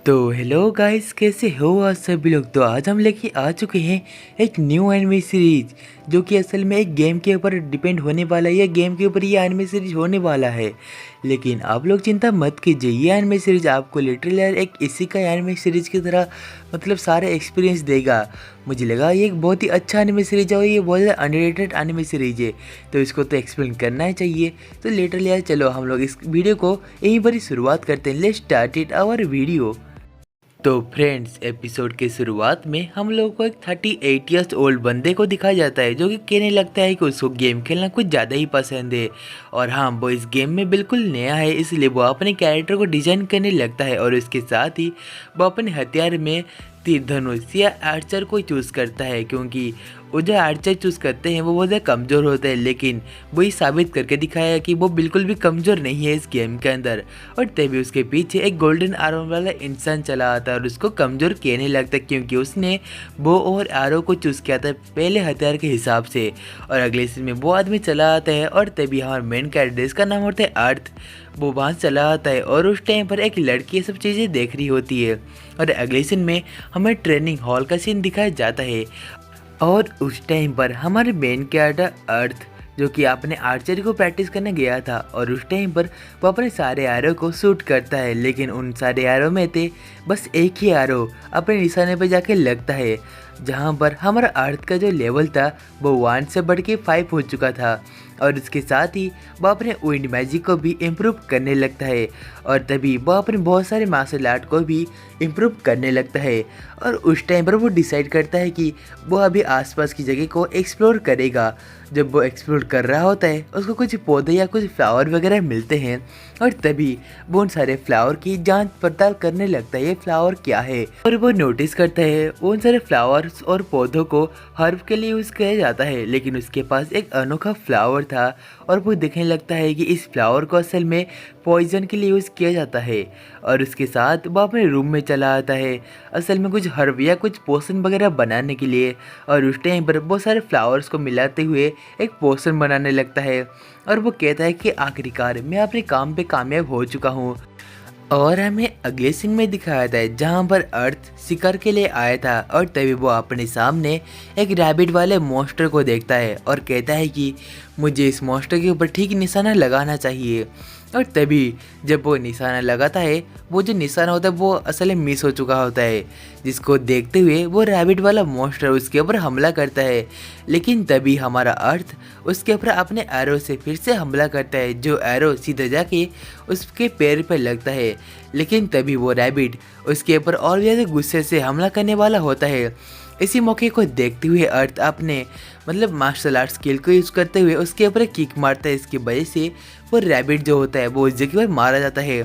तो hello guys, कैसे हो आज सभी लोग। तो आज हम लेके आ चुके हैं एक न्यू एनिमे सीरीज जो कि असल में एक गेम के ऊपर डिपेंड होने वाला है। ये गेम के ऊपर ये एनिमे सीरीज होने वाला है। लेकिन आप लोग चिंता मत कीजिए, ये एनिमे सीरीज आपको लिटरली एक इसी का एनिमे सीरीज की तरह सारे एक्सपीरियंस देगा। मुझे लगा ये एक बहुत ही अच्छा एनिमे सीरीज है और ये बहुत ज़्यादा अंडररेटेड एनिमे सीरीज है, तो इसको तो एक्सप्लेन करना ही चाहिए। तो लिटरली यार चलो हम लोग इस वीडियो को यहीं पर ही शुरुआत करते हैं। Let's start it our video. तो फ्रेंड्स, एपिसोड की शुरुआत में हम लोगों को एक 38 ईयर्स ओल्ड बंदे को दिखाया जाता है जो कि कहने लगता है कि उसको गेम खेलना कुछ ज़्यादा ही पसंद है। और हाँ, वो इस गेम में बिल्कुल नया है, इसलिए वो अपने कैरेक्टर को डिज़ाइन करने लगता है और इसके साथ ही वो अपने हथियार में तीर धनुष या आर्चर को चूज़ करता है, क्योंकि वो जो आर्चर चूज़ करते हैं वो बहुत ज़्यादा कमज़ोर होते हैं। लेकिन वही साबित करके दिखाया कि वो बिल्कुल भी कमज़ोर नहीं है इस गेम के अंदर। और तभी उसके पीछे एक गोल्डन आर्म वाला इंसान चला आता है और उसको कमज़ोर कहने लगता है, क्योंकि उसने बो और आरो को चूज़ किया था पहले हथियार के हिसाब से। और अगले सीन में वो आदमी चला आता है और तभी हमारे मेन कैरेक्टर, इसका नाम होता है अर्थ, वो वहाँ चला आता है और उस टाइम पर एक लड़की ये सब चीज़ें देख रही होती है। और अगले सीन में हमें ट्रेनिंग हॉल का सीन दिखाया जाता है और उस टाइम पर हमारे मेन कैरेक्टर अर्थ, जो कि अपने आर्चरी को प्रैक्टिस करने गया था, और उस टाइम पर वो अपने सारे एरो को शूट करता है। लेकिन उन सारे एरो में थे बस एक ही एरो अपने निशाने पर जाके लगता है, जहाँ पर हमारा अर्थ का जो लेवल था वो 1 से बढ़ के 5 हो चुका था। और इसके साथ ही वो अपने विंड मैजिक को भी इम्प्रूव करने लगता है और तभी वो अपने बहुत सारे मार्शल आर्ट को भी इम्प्रूव करने लगता है। और उस टाइम पर वो डिसाइड करता है कि वो अभी आसपास की जगह को एक्सप्लोर करेगा। जब वो एक्सप्लोर कर रहा होता है उसको कुछ पौधे या कुछ फ्लावर वगैरह मिलते हैं और तभी वो उन सारे फ्लावर की जांच पड़ताल करने लगता है, ये फ्लावर क्या है। और वो नोटिस करता है उन सारे फ्लावर्स और पौधों को हर्ब के लिए यूज़ किया जाता है, लेकिन उसके पास एक अनोखा फ्लावर था और वो देखने लगता है कि इस फ्लावर को असल में पॉइजन के लिए यूज़ किया जाता है। और उसके साथ वो अपने रूम में चला आता है असल में कुछ हर्ब या कुछ पोशन वगैरह बनाने के लिए। और उस टाइम पर बहुत सारे फ्लावर्स को मिलाते हुए एक पोशन बनाने लगता है और वो कहता है कि आखिरकार मैं अपने काम पे कामयाब हो चुका हूँ। और हमें अगले सीन में दिखाया था जहाँ पर अर्थ शिकार के लिए आया था और तभी वो अपने सामने एक रैबिट वाले मॉन्स्टर को देखता है और कहता है कि मुझे इस मॉन्स्टर के ऊपर ठीक निशाना लगाना चाहिए। और तभी जब वो निशाना लगाता है, वो जो निशाना होता है वो असल में मिस हो चुका होता है, जिसको देखते हुए वो रैबिट वाला मॉन्स्टर उसके ऊपर हमला करता है। लेकिन तभी हमारा अर्थ उसके ऊपर अपने एरो से फिर से हमला करता है, जो एरो सीधा जाके उसके पैर पर लगता है। लेकिन तभी वो रैबिट उसके ऊपर और ज़्यादा गुस्से से हमला करने वाला होता है। इसी मौके को देखते हुए अर्थ अपने मार्शल आर्ट स्किल को यूज़ करते हुए उसके ऊपर किक मारता है। इसकी वजह से वो रैबिट जो होता है वो उस जगह पर मारा जाता है।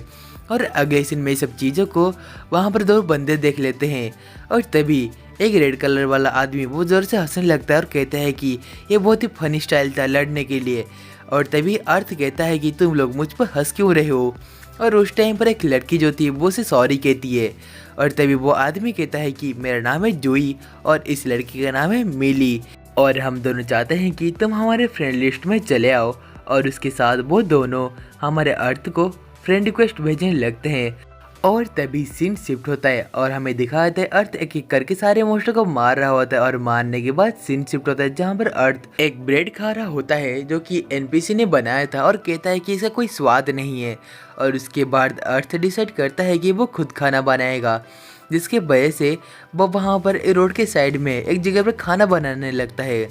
और अगले सीन में सब चीज़ों को वहाँ पर दो बंदे देख लेते हैं और तभी एक रेड कलर वाला आदमी वो ज़ोर से हंसने लगता है और कहता है कि ये बहुत ही फनी स्टाइल था लड़ने के लिए। और तभी अर्थ कहता है कि तुम लोग मुझ पर हंस क्यों रहे हो। और उस टाइम पर एक लड़की जो थी वो उसे सॉरी कहती है और तभी वो आदमी कहता है कि मेरा नाम है जोई और इस लड़की का नाम है मिली और हम दोनों चाहते हैं कि तुम हमारे फ्रेंड लिस्ट में चले आओ। और उसके साथ वो दोनों हमारे अर्थ को फ्रेंड रिक्वेस्ट भेजने लगते हैं। और तभी सीन शिफ्ट होता है और हमें दिखाते हैं अर्थ एक एक करके सारे मॉन्स्टर को मार रहा होता है और मारने के बाद सीन शिफ्ट होता है जहाँ पर अर्थ एक ब्रेड खा रहा होता है जो कि एनपीसी ने बनाया था और कहता है कि इसका कोई स्वाद नहीं है। और उसके बाद अर्थ डिसाइड करता है कि वो खुद खाना बनाएगा, जिसके वजह से वो वहाँ पर रोड के साइड में एक जगह पर खाना बनाने लगता है।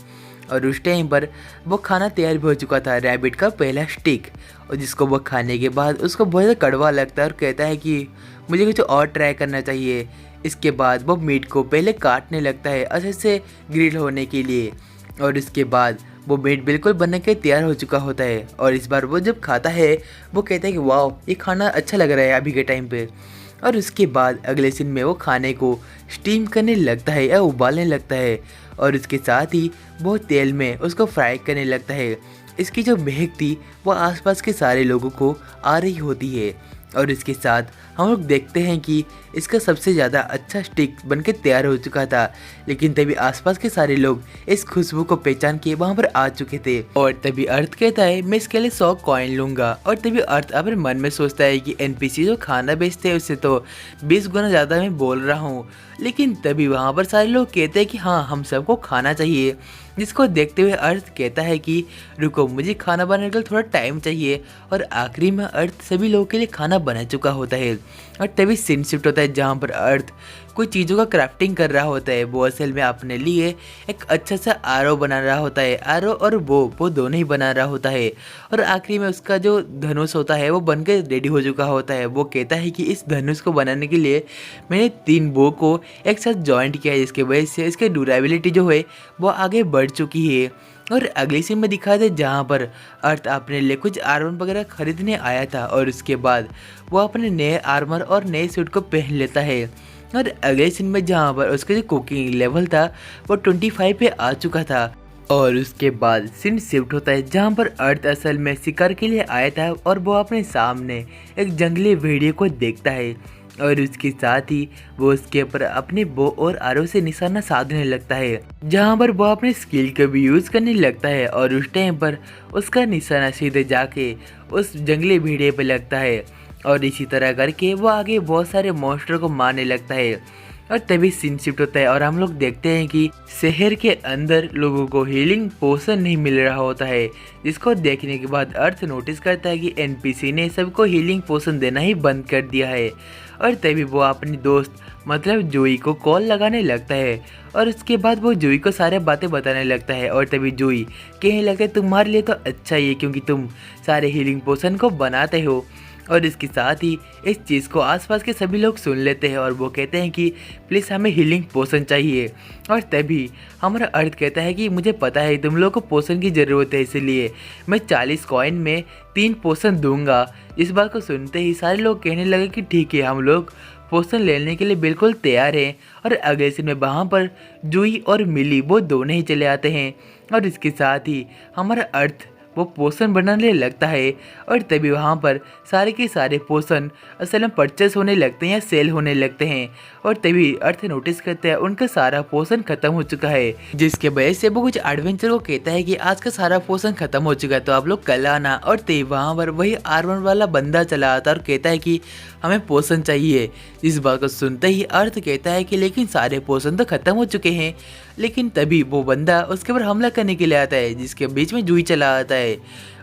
और उस टाइम पर वो खाना तैयार भी हो चुका था, रैबिट का पहला स्टिक, और जिसको वो खाने के बाद उसको बहुत ज़्यादा कड़वा लगता है और कहता है कि मुझे कुछ और ट्राई करना चाहिए। इसके बाद वो मीट को पहले काटने लगता है अच्छे से ग्रिल होने के लिए और इसके बाद वो मीट बिल्कुल बन के तैयार हो चुका होता है। और इस बार वो जब खाता है वो कहता है कि वाह, ये खाना अच्छा लग रहा है अभी के टाइम पे। और उसके बाद अगले सीन में वो खाने को स्टीम करने लगता है या उबालने लगता है और इसके साथ ही वो तेल में उसको फ्राई करने लगता है। इसकी जो महक थी वो आसपास के सारे लोगों को आ रही होती है और इसके साथ हम लोग देखते हैं कि इसका सबसे ज़्यादा अच्छा स्टिक बनके तैयार हो चुका था। लेकिन तभी आसपास के सारे लोग इस खुशबू को पहचान के वहाँ पर आ चुके थे। और तभी अर्थ कहता है मैं इसके लिए 100 कॉइन लूंगा। और तभी अर्थ अपने मन में सोचता है कि एनपीसी जो खाना बेचते हैं उससे तो 20 गुना ज़्यादा मैं बोल रहा हूँ। लेकिन तभी वहाँ पर सारे लोग कहते हैं कि हाँ हम सबको खाना चाहिए। जिसको देखते हुए अर्थ कहता है कि रुको मुझे खाना बनाने के लिए थोड़ा टाइम चाहिए। और आखिरी में अर्थ सभी लोगों के लिए खाना बना चुका होता है। और तभी सीन शिफ्ट होता है जहाँ पर अर्थ कुछ चीज़ों का क्राफ्टिंग कर रहा होता है। वो असल में अपने लिए एक अच्छा सा आरो बना रहा होता है। आरो और वो दोनों ही बना रहा होता है। और आखिरी में उसका जो धनुष होता है वो बनकर रेडी हो चुका होता है। वो कहता है कि इस धनुष को बनाने के लिए मैंने 3 बो को एक साथ जॉइंट किया है, जिसकी वजह से इसकी ड्यूरेबिलिटी जो है वो आगे बढ़ चुकी है। और अगली सीन में दिखाया था जहाँ पर अर्थ अपने लिए कुछ आर्मर वगैरह खरीदने आया था। और उसके बाद वो अपने नए आर्मर और नए सूट को पहन लेता है। और अगले सीन में जहाँ पर उसका जो कुकिंग लेवल था वो 25 पे आ चुका था। और उसके बाद सीन शिफ्ट होता है जहाँ पर अर्थ असल में शिकार के लिए आया था। और वो अपने सामने एक जंगली भेड़िए को देखता है। और उसके साथ ही वो उसके ऊपर अपने बो और आरो से निशाना साधने लगता है, जहाँ पर वो अपने स्किल को भी यूज़ करने लगता है। और उस टाइम पर उसका निशाना सीधे जाके उस जंगली भेड़िए पे लगता है। और इसी तरह करके वो आगे बहुत सारे मॉन्स्टर को मारने लगता है। और तभी सीन शिफ्ट होता है और हम लोग देखते हैं कि शहर के अंदर लोगों को हीलिंग पोशन नहीं मिल रहा होता है। जिसको देखने के बाद अर्थ नोटिस करता है कि एनपीसी ने सबको हीलिंग पोशन देना ही बंद कर दिया है। और तभी वो अपनी दोस्त मतलब जूही को कॉल लगाने लगता है। और उसके बाद वो जूही को सारे बातें बताने लगता है। और तभी जूही कहने लगता है तुम्हारे लिए तो अच्छा ही है क्योंकि तुम सारे हीलिंग पोशन को बनाते हो। और इसके साथ ही इस चीज़ को आसपास के सभी लोग सुन लेते हैं और वो कहते हैं कि प्लीज़ हमें हीलिंग पोशन चाहिए। और तभी हमारा अर्थ कहता है कि मुझे पता है तुम लोगों को पोशन की ज़रूरत है, इसलिए मैं 40 कॉइन में 3 पोशन दूंगा। इस बात को सुनते ही सारे लोग कहने लगे कि ठीक है हम लोग पोशन लेने के लिए बिल्कुल तैयार हैं। और अगले सीन में वहाँ पर जूही और मिली वो दोनों ही चले आते हैं। और इसके साथ ही हमारा अर्थ वो पोशन बनाने लगता है। और तभी वहाँ पर सारे के सारे पोशन असल में परचेस होने लगते हैं या सेल होने लगते हैं। और तभी अर्थ नोटिस करते हैं उनका सारा पोशन खत्म हो चुका है, जिसके वजह से वो कुछ एडवेंचर को कहता है कि आज का सारा पोशन खत्म हो चुका है तो आप लोग कल आना। और तभी वहाँ पर वही आर्मर वाला बंदा चला आता और कहता है कि हमें पोशन चाहिए। इस बात को सुनते ही अर्थ कहता है कि लेकिन सारे पोशन तो खत्म हो चुके हैं। लेकिन तभी वो बंदा उसके ऊपर हमला करने के लिए आता है, जिसके बीच में जूही चला आता है।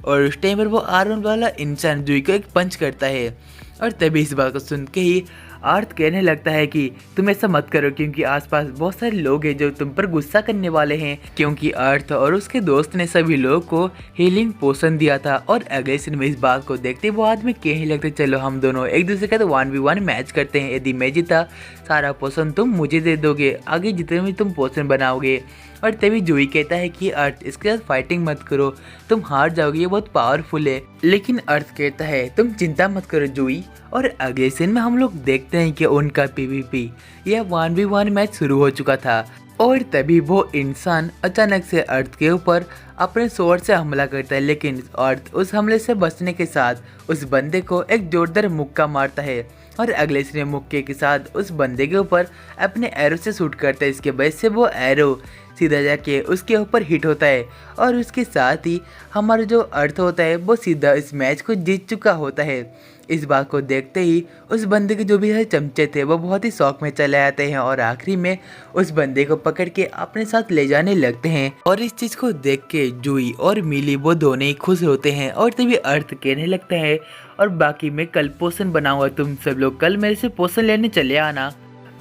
और उस टाइम पर वो आर्मर वाला इंसान जूही को एक पंच करता है। और तभी इस बात को सुन के ही अर्थ कहने लगता है कि तुम ऐसा मत करो क्योंकि आसपास बहुत सारे लोग हैं जो तुम पर गुस्सा करने वाले हैं, क्योंकि अर्थ और उसके दोस्त ने सभी लोगों को हीलिंग पोशन दिया था। और अगले सीन में इस बात को देखते वो आदमी कहने लगते चलो हम दोनों एक दूसरे का तो 1v1 मैच करते हैं। यदि मैं जीता सारा पोशन तुम मुझे दे दोगे, आगे जितने भी तुम पोशन बनाओगे। और तभी जूही कहता है कि अर्थ इसके साथ फाइटिंग मत करो, तुम हार जाओगे, ये बहुत पावरफुल है। लेकिन अर्थ कहता है तुम चिंता मत करो जूही। और अगले सीन में हम लोग देखते हैं कि उनका पीवीपी या 1v1 मैच शुरू हो चुका था। और तभी वो इंसान अचानक से अर्थ के ऊपर अपने स्वॉर्ड से हमला करता है। लेकिन अर्थ उस हमले से बचने के साथ उस बंदे को एक जोरदार मुक्का मारता है। और अगले सीन मुक्के के साथ उस बंदे के ऊपर अपने एरो से शूट करता है। इसके वजह से वो एरो सीधा जाके उसके ऊपर हिट होता है। और उसके साथ ही हमारा जो अर्थ होता है वो सीधा इस मैच को जीत चुका होता है। इस बात को देखते ही उस बंदे के जो भी है चमचे थे वो बहुत ही शौक में चले आते हैं और आखिरी में उस बंदे को पकड़ के अपने साथ ले जाने लगते हैं। और इस चीज़ को देख के जूही और मिली वो दोनों ही खुश होते हैं। और तभी अर्थ कहने लगता है और बाकी मैं कल पोशन बनाऊंगा, तुम सब लोग कल मेरे से पोशन लेने चले आना।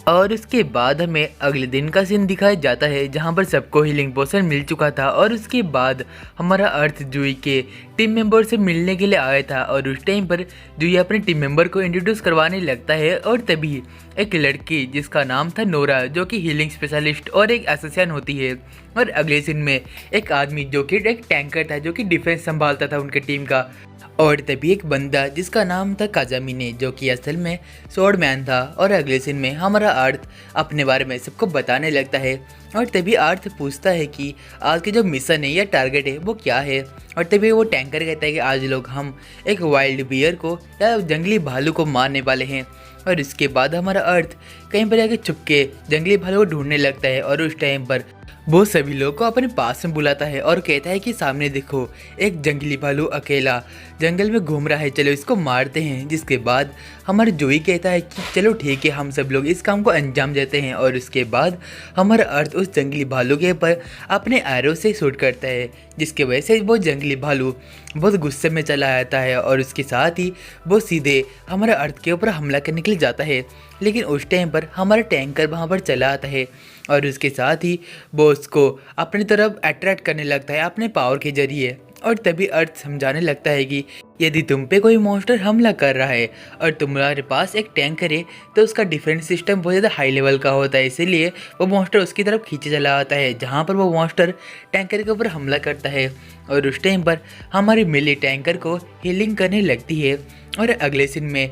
और उसके बाद हमें अगले दिन का सीन दिखाया जाता है जहां पर सबको हीलिंग पोशन मिल चुका था। और उसके बाद हमारा अर्थ जूही के टीम मेंबर से मिलने के लिए आया था। और उस टाइम पर जूही अपने टीम मेंबर को इंट्रोड्यूस करवाने लगता है। और तभी एक लड़की जिसका नाम था नोरा, जो कि हीलिंग स्पेशलिस्ट और एक एसोसिएशन होती है। और अगले सीन में एक आदमी जो कि एक टैंकर था जो कि डिफेंस संभालता था उनके टीम का। और तभी एक बंदा जिसका नाम था काजामिने, जो कि असल में स्वॉर्ड मैन था। और अगले सीन में हमारा अर्थ अपने बारे में सबको बताने लगता है। और तभी अर्थ पूछता है कि आज के जो मिशन है या टारगेट है वो क्या है। और तभी वो टैंकर कहता है कि आज लोग हम एक वाइल्ड बियर को या जंगली भालू को मारने वाले हैं। और इसके बाद हमारा अर्थ कहीं पर जाके छुपके जंगली भालू को ढूंढने लगता है और उस टाइम पर वो सभी लोग को अपने पास में बुलाता है और कहता है कि सामने देखो, एक जंगली भालू अकेला जंगल में घूम रहा है, चलो इसको मारते हैं। जिसके बाद हमारा जोई कहता है कि चलो ठीक है, हम सब लोग इस काम को अंजाम देते हैं। और उसके बाद हमारा अर्थ उस जंगली भालू के ऊपर अपने एरो से शूट करता है, जिसकी वजह से वो जंगली भालू बहुत गुस्से में चला आता है और उसके साथ ही वो सीधे हमारा अर्थ के ऊपर हमला करने के लिए जाता है। लेकिन उस टाइम पर हमारा टैंकर वहाँ पर चला आता है और उसके साथ ही वो उसको अपनी तरफ अट्रैक्ट करने लगता है अपने पावर के जरिए। और तभी अर्थ समझाने लगता है कि यदि तुम पे कोई मॉन्स्टर हमला कर रहा है और तुम्हारे पास एक टैंकर है तो उसका डिफेंस सिस्टम बहुत ज़्यादा हाई लेवल का होता है, इसीलिए वो मॉन्स्टर उसकी तरफ खींचे चला आता है जहाँ पर वो मॉन्स्टर टैंकर के ऊपर हमला करता है। और उस टाइम पर हमारी मिली टैंकर को हीलिंग करने लगती है। और अगले सीन में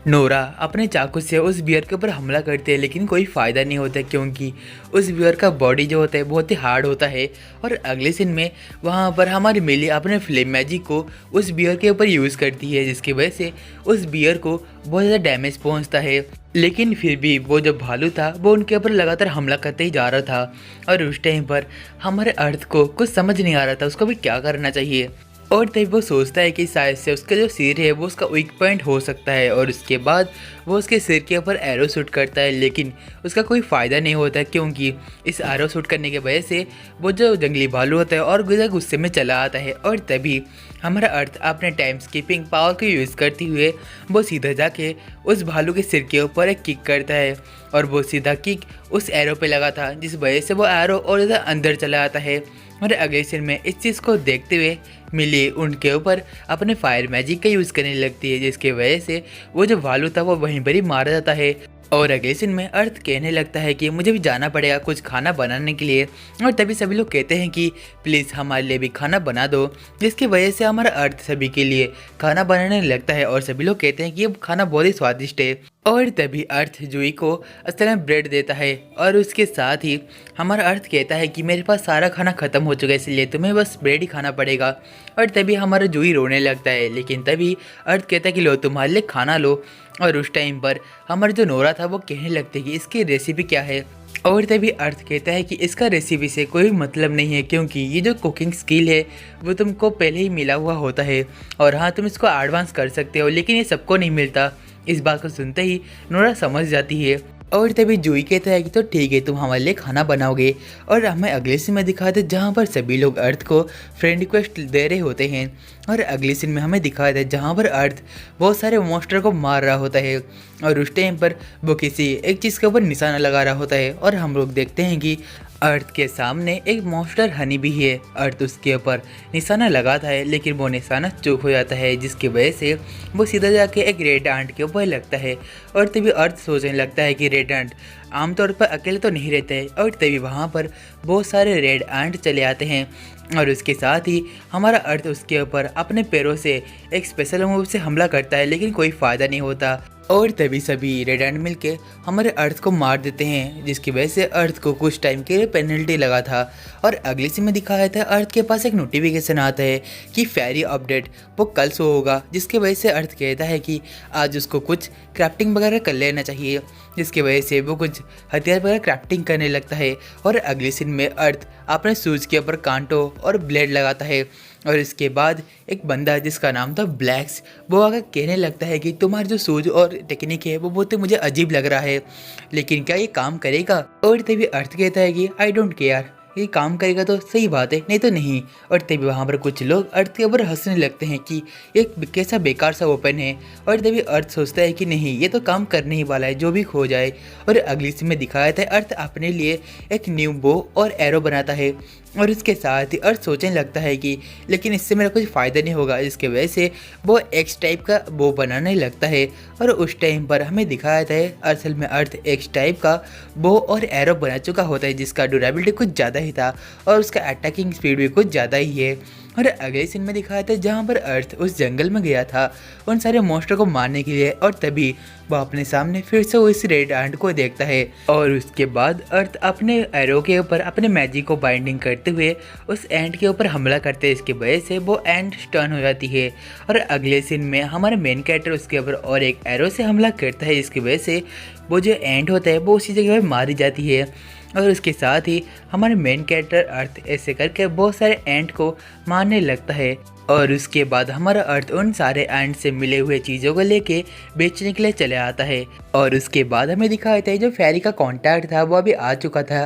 नोरा अपने चाकू से उस बियर के ऊपर हमला करती है, लेकिन कोई फ़ायदा नहीं होता क्योंकि उस बियर का बॉडी जो होता है बहुत ही हार्ड होता है। और अगले सीन में वहाँ पर हमारी मिली अपने फ्लेम मैजिक को उस बियर के ऊपर यूज़ करती है, जिसकी वजह से उस बियर को बहुत ज़्यादा डैमेज पहुँचता है। लेकिन फिर भी वो जो भालू था वो उनके ऊपर लगातार हमला करते ही जा रहा था। और उस टाइम पर हमारे अर्थ को कुछ समझ नहीं आ रहा था उसको भी क्या करना चाहिए। और तब वो सोचता है कि शायद से उसका जो सिर है वो उसका वीक पॉइंट हो सकता है। और उसके बाद वो उसके सिर के ऊपर एरो शूट करता है, लेकिन उसका कोई फ़ायदा नहीं होता क्योंकि इस एरो शूट करने की वजह से वो जो जंगली भालू होता है और गुस्से में चला आता है। और तभी हमारा अर्थ अपने टाइम स्कीपिंग पावर को यूज़ करते हुए वो सीधा जाके उस भालू के सिर के ऊपर एक किक करता है और वो सीधा किक उस एरो पे लगा था, जिस वजह से वो एरो और ज़्यादा अंदर चला आता है। और अगले सीन में इस चीज़ को देखते हुए मिली उनके ऊपर अपने फायर मैजिक का यूज़ करने लगती है, जिसकी वजह से वो जो भालू था वो वहीं पर ही मारा जाता है। और अगले सीन में अर्थ कहने लगता है कि मुझे भी जाना पड़ेगा कुछ खाना बनाने के लिए। और तभी सभी लोग कहते हैं कि प्लीज़ हमारे लिए भी खाना बना दो, जिसकी वजह से हमारा अर्थ सभी के लिए खाना बनाने लगता है। और सभी लोग कहते हैं कि ये खाना बहुत ही स्वादिष्ट है। और तभी अर्थ जूही को असल में ब्रेड देता है और उसके साथ ही हमारा अर्थ कहता है कि मेरे पास सारा खाना ख़त्म हो चुका है, इसलिए तुम्हें बस ब्रेड ही खाना पड़ेगा। और तभी हमारा जूही रोने लगता है, लेकिन तभी अर्थ कहता है कि लो तुम्हारे लिए खाना लो। और उस टाइम पर हमारा जो नोरा था वो कहने लगते कि इसकी रेसिपी क्या है। और तभी अर्थ कहता है कि इसका रेसिपी से कोई मतलब नहीं है क्योंकि ये जो कुकिंग स्किल है वो तुमको पहले ही मिला हुआ होता है और हाँ तुम इसको एडवांस कर सकते हो, लेकिन ये सबको नहीं मिलता। इस बात को सुनते ही नोरा समझ जाती है। और तभी जूही कहता है कि तो ठीक है तुम हमारे लिए खाना बनाओगे। और हमें अगले सीन में दिखाते जहाँ पर सभी लोग अर्थ को फ्रेंड रिक्वेस्ट दे रहे होते हैं। और अगले सीन में हमें दिखाया था जहाँ पर अर्थ बहुत सारे मॉन्स्टर को मार रहा होता है और उस टाइम पर वो किसी एक चीज़ के ऊपर निशाना लगा रहा होता है। और हम लोग देखते हैं कि अर्थ के सामने एक मॉन्स्टर हनी भी है। अर्थ उसके ऊपर निशाना लगाता है, लेकिन वो निशाना चूक हो जाता है, जिसकी वजह से वो सीधा जाके एक रेड आंट के ऊपर लगता है। और तभी अर्थ सोचने लगता है कि रेड आंट आमतौर पर अकेले तो नहीं रहते हैं। और तभी वहाँ पर बहुत सारे रेड आंट चले आते हैं और उसके साथ ही हमारा अर्थ उसके ऊपर अपने पैरों से एक स्पेशल मूव से हमला करता है, लेकिन कोई फ़ायदा नहीं होता। और तभी सभी रेड एंड मिल के हमारे अर्थ को मार देते हैं, जिसकी वजह से अर्थ को कुछ टाइम के लिए पेनल्टी लगा था। और अगले सीन में दिखाया था अर्थ के पास एक नोटिफिकेशन आता है कि फेरी अपडेट वो कल शो होगा, जिसकी वजह से अर्थ कहता है कि आज उसको कुछ क्राफ्टिंग वगैरह कर लेना चाहिए, जिसकी वजह से वो कुछ हथियार वगैरह क्राफ्टिंग करने लगता है। और अगले सीन में अर्थ अपने शूज़ के ऊपर कांटों और ब्लेड लगाता है और इसके बाद एक बंदा जिसका नाम था ब्लैक्स वो आकर कहने लगता है कि तुम्हारे जो शूज और टेक्निक है वो बहुत मुझे अजीब लग रहा है, लेकिन क्या ये काम करेगा? और तभी अर्थ कहता है कि आई डोंट केयर, ये काम करेगा तो सही बात है, नहीं तो नहीं। और तभी वहाँ पर कुछ लोग अर्थ के ऊपर हंसने लगते हैं कि एक कैसा बेकार सा ओपन है। और तभी अर्थ सोचता है कि नहीं ये तो काम करने ही वाला है, जो भी खो जाए। और अगली सीन में दिखाया था अर्थ अपने लिए एक न्यू बो और एरो बनाता है और इसके साथ ही अर्थ सोचने लगता है कि लेकिन इससे मेरा कुछ फ़ायदा नहीं होगा, इसके वजह से वो एक्स टाइप का बो बनाने लगता है। और उस टाइम पर हमें दिखाया था असल में अर्थ एक्स टाइप का बो और एरो बना चुका होता है, जिसका ड्यूरेबिलिटी कुछ ज़्यादा ही था और उसका अटैकिंग स्पीड भी कुछ ज़्यादा ही है। और अगले सीन में दिखाया था जहाँ पर अर्थ उस जंगल में गया था उन सारे मॉन्स्टर को मारने के लिए, और तभी वो अपने सामने फिर से उस रेड एंट को देखता है और उसके बाद अर्थ अपने एरो के ऊपर अपने मैजिक को बाइंडिंग करते हुए उस एंट के ऊपर हमला करते हैं। इसकी वजह से वो एंट स्टन हो जाती है और अगले सीन में हमारा मेन कैरेक्टर उसके ऊपर और एक एरो से हमला करता है, जिसकी वजह से वो जो एंट होता है वो उसी जगह पर मारी जाती है। और उसके साथ ही हमारे मेन कैरेक्टर अर्थ ऐसे करके बहुत सारे एंट को मारने लगता है और उसके बाद हमारा अर्थ उन सारे एंट से मिले हुए चीज़ों को लेके बेचने के लिए चले आता है। और उसके बाद हमें दिखाया था जो फेरी का कॉन्टैक्ट था वो अभी आ चुका था।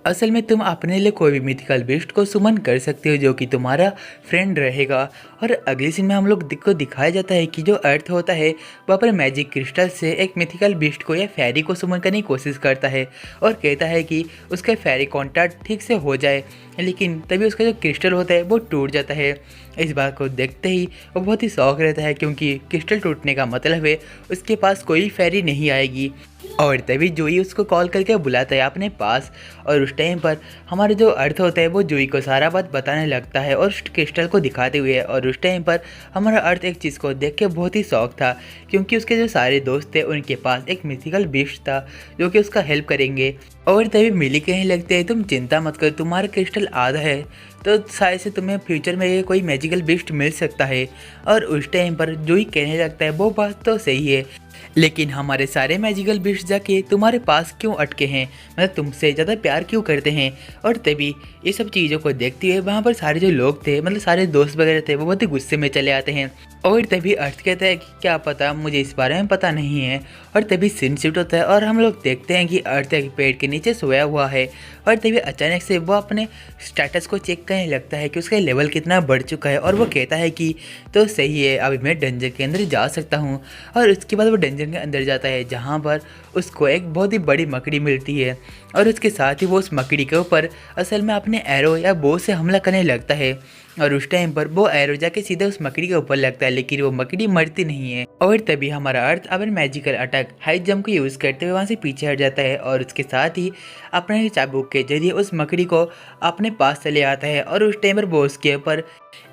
असल में तुम अपने लिए कोई भी मिथिकल बीस्ट को सुमन कर सकते हो जो कि तुम्हारा फ्रेंड रहेगा। और अगले सीन में हम लोग को दिखाया जाता है कि जो अर्थ होता है वह अपने मैजिक क्रिस्टल से एक मिथिकल बीस्ट को या फेरी को सुमन करने की कोशिश करता है और कहता है कि उसका फेरी कॉन्टैक्ट ठीक से हो जाए, लेकिन तभी उसका जो क्रिस्टल होता है वो टूट जाता है। इस बात को देखते ही वो बहुत ही शौक रहता है क्योंकि क्रिस्टल टूटने का मतलब है उसके पास कोई फेरी नहीं आएगी। और तभी जूही उसको कॉल करके बुलाता है अपने पास और उस टाइम पर हमारा जो अर्थ होता है वो जूही को सारा बात बताने लगता है और उस क्रिस्टल को दिखाते हुए। और उस टाइम पर हमारा अर्थ एक चीज़ को देख के बहुत ही शौक था क्योंकि उसके जो सारे दोस्त थे उनके पास एक मिथिकल बीस्ट था जो कि उसका हेल्प करेंगे। और तभी मिली कहने लगते हैं तुम चिंता मत करो, तुम्हारा क्रिस्टल आधा है तो शायद से तुम्हें फ्यूचर में कोई मैजिकल बीस्ट मिल सकता है। और उस टाइम पर जूही कहने लगता है वो बात तो सही है, लेकिन हमारे सारे मैजिकल बीस्ट जाके तुम्हारे पास क्यों अटके हैं, मतलब तुमसे ज़्यादा प्यार क्यों करते हैं। और तभी ये सब चीज़ों को देखते हुए वहाँ पर सारे जो लोग थे मतलब सारे दोस्त वगैरह थे वो बहुत ही गुस्से में चले आते हैं। और तभी अर्थ कहता है कि क्या पता, मुझे इस बारे में पता नहीं है। और तभी सीन शिफ्ट होता है और हम लोग देखते हैं कि अर्थ एक पेड़ के नीचे सोया हुआ है और तभी अचानक से वो अपने स्टेटस को चेक करने लगता है कि उसका लेवल कितना बढ़ चुका है और वो कहता है कि तो सही है, अभी मैं डंजन के अंदर जा सकता हूँ। और उसके बाद वो डंजन के अंदर जाता है जहाँ पर उसको एक बहुत ही बड़ी मकड़ी मिलती है और उसके साथ ही वो उस मकड़ी के ऊपर असल में अपने एरो या बो से हमला करने लगता है। और उस टाइम पर वो एरो जाके सीधे उस मकड़ी के ऊपर लगता है, लेकिन वो मकड़ी मरती नहीं है। और तभी हमारा अर्थ अपने मैजिकल अटैक हाई जंप को यूज़ करते हुए वहाँ से पीछे हट जाता है और उसके साथ ही अपने चाबुक के जरिए उस मकड़ी को अपने पास चले आता है। और उस टाइम पर वो उसके ऊपर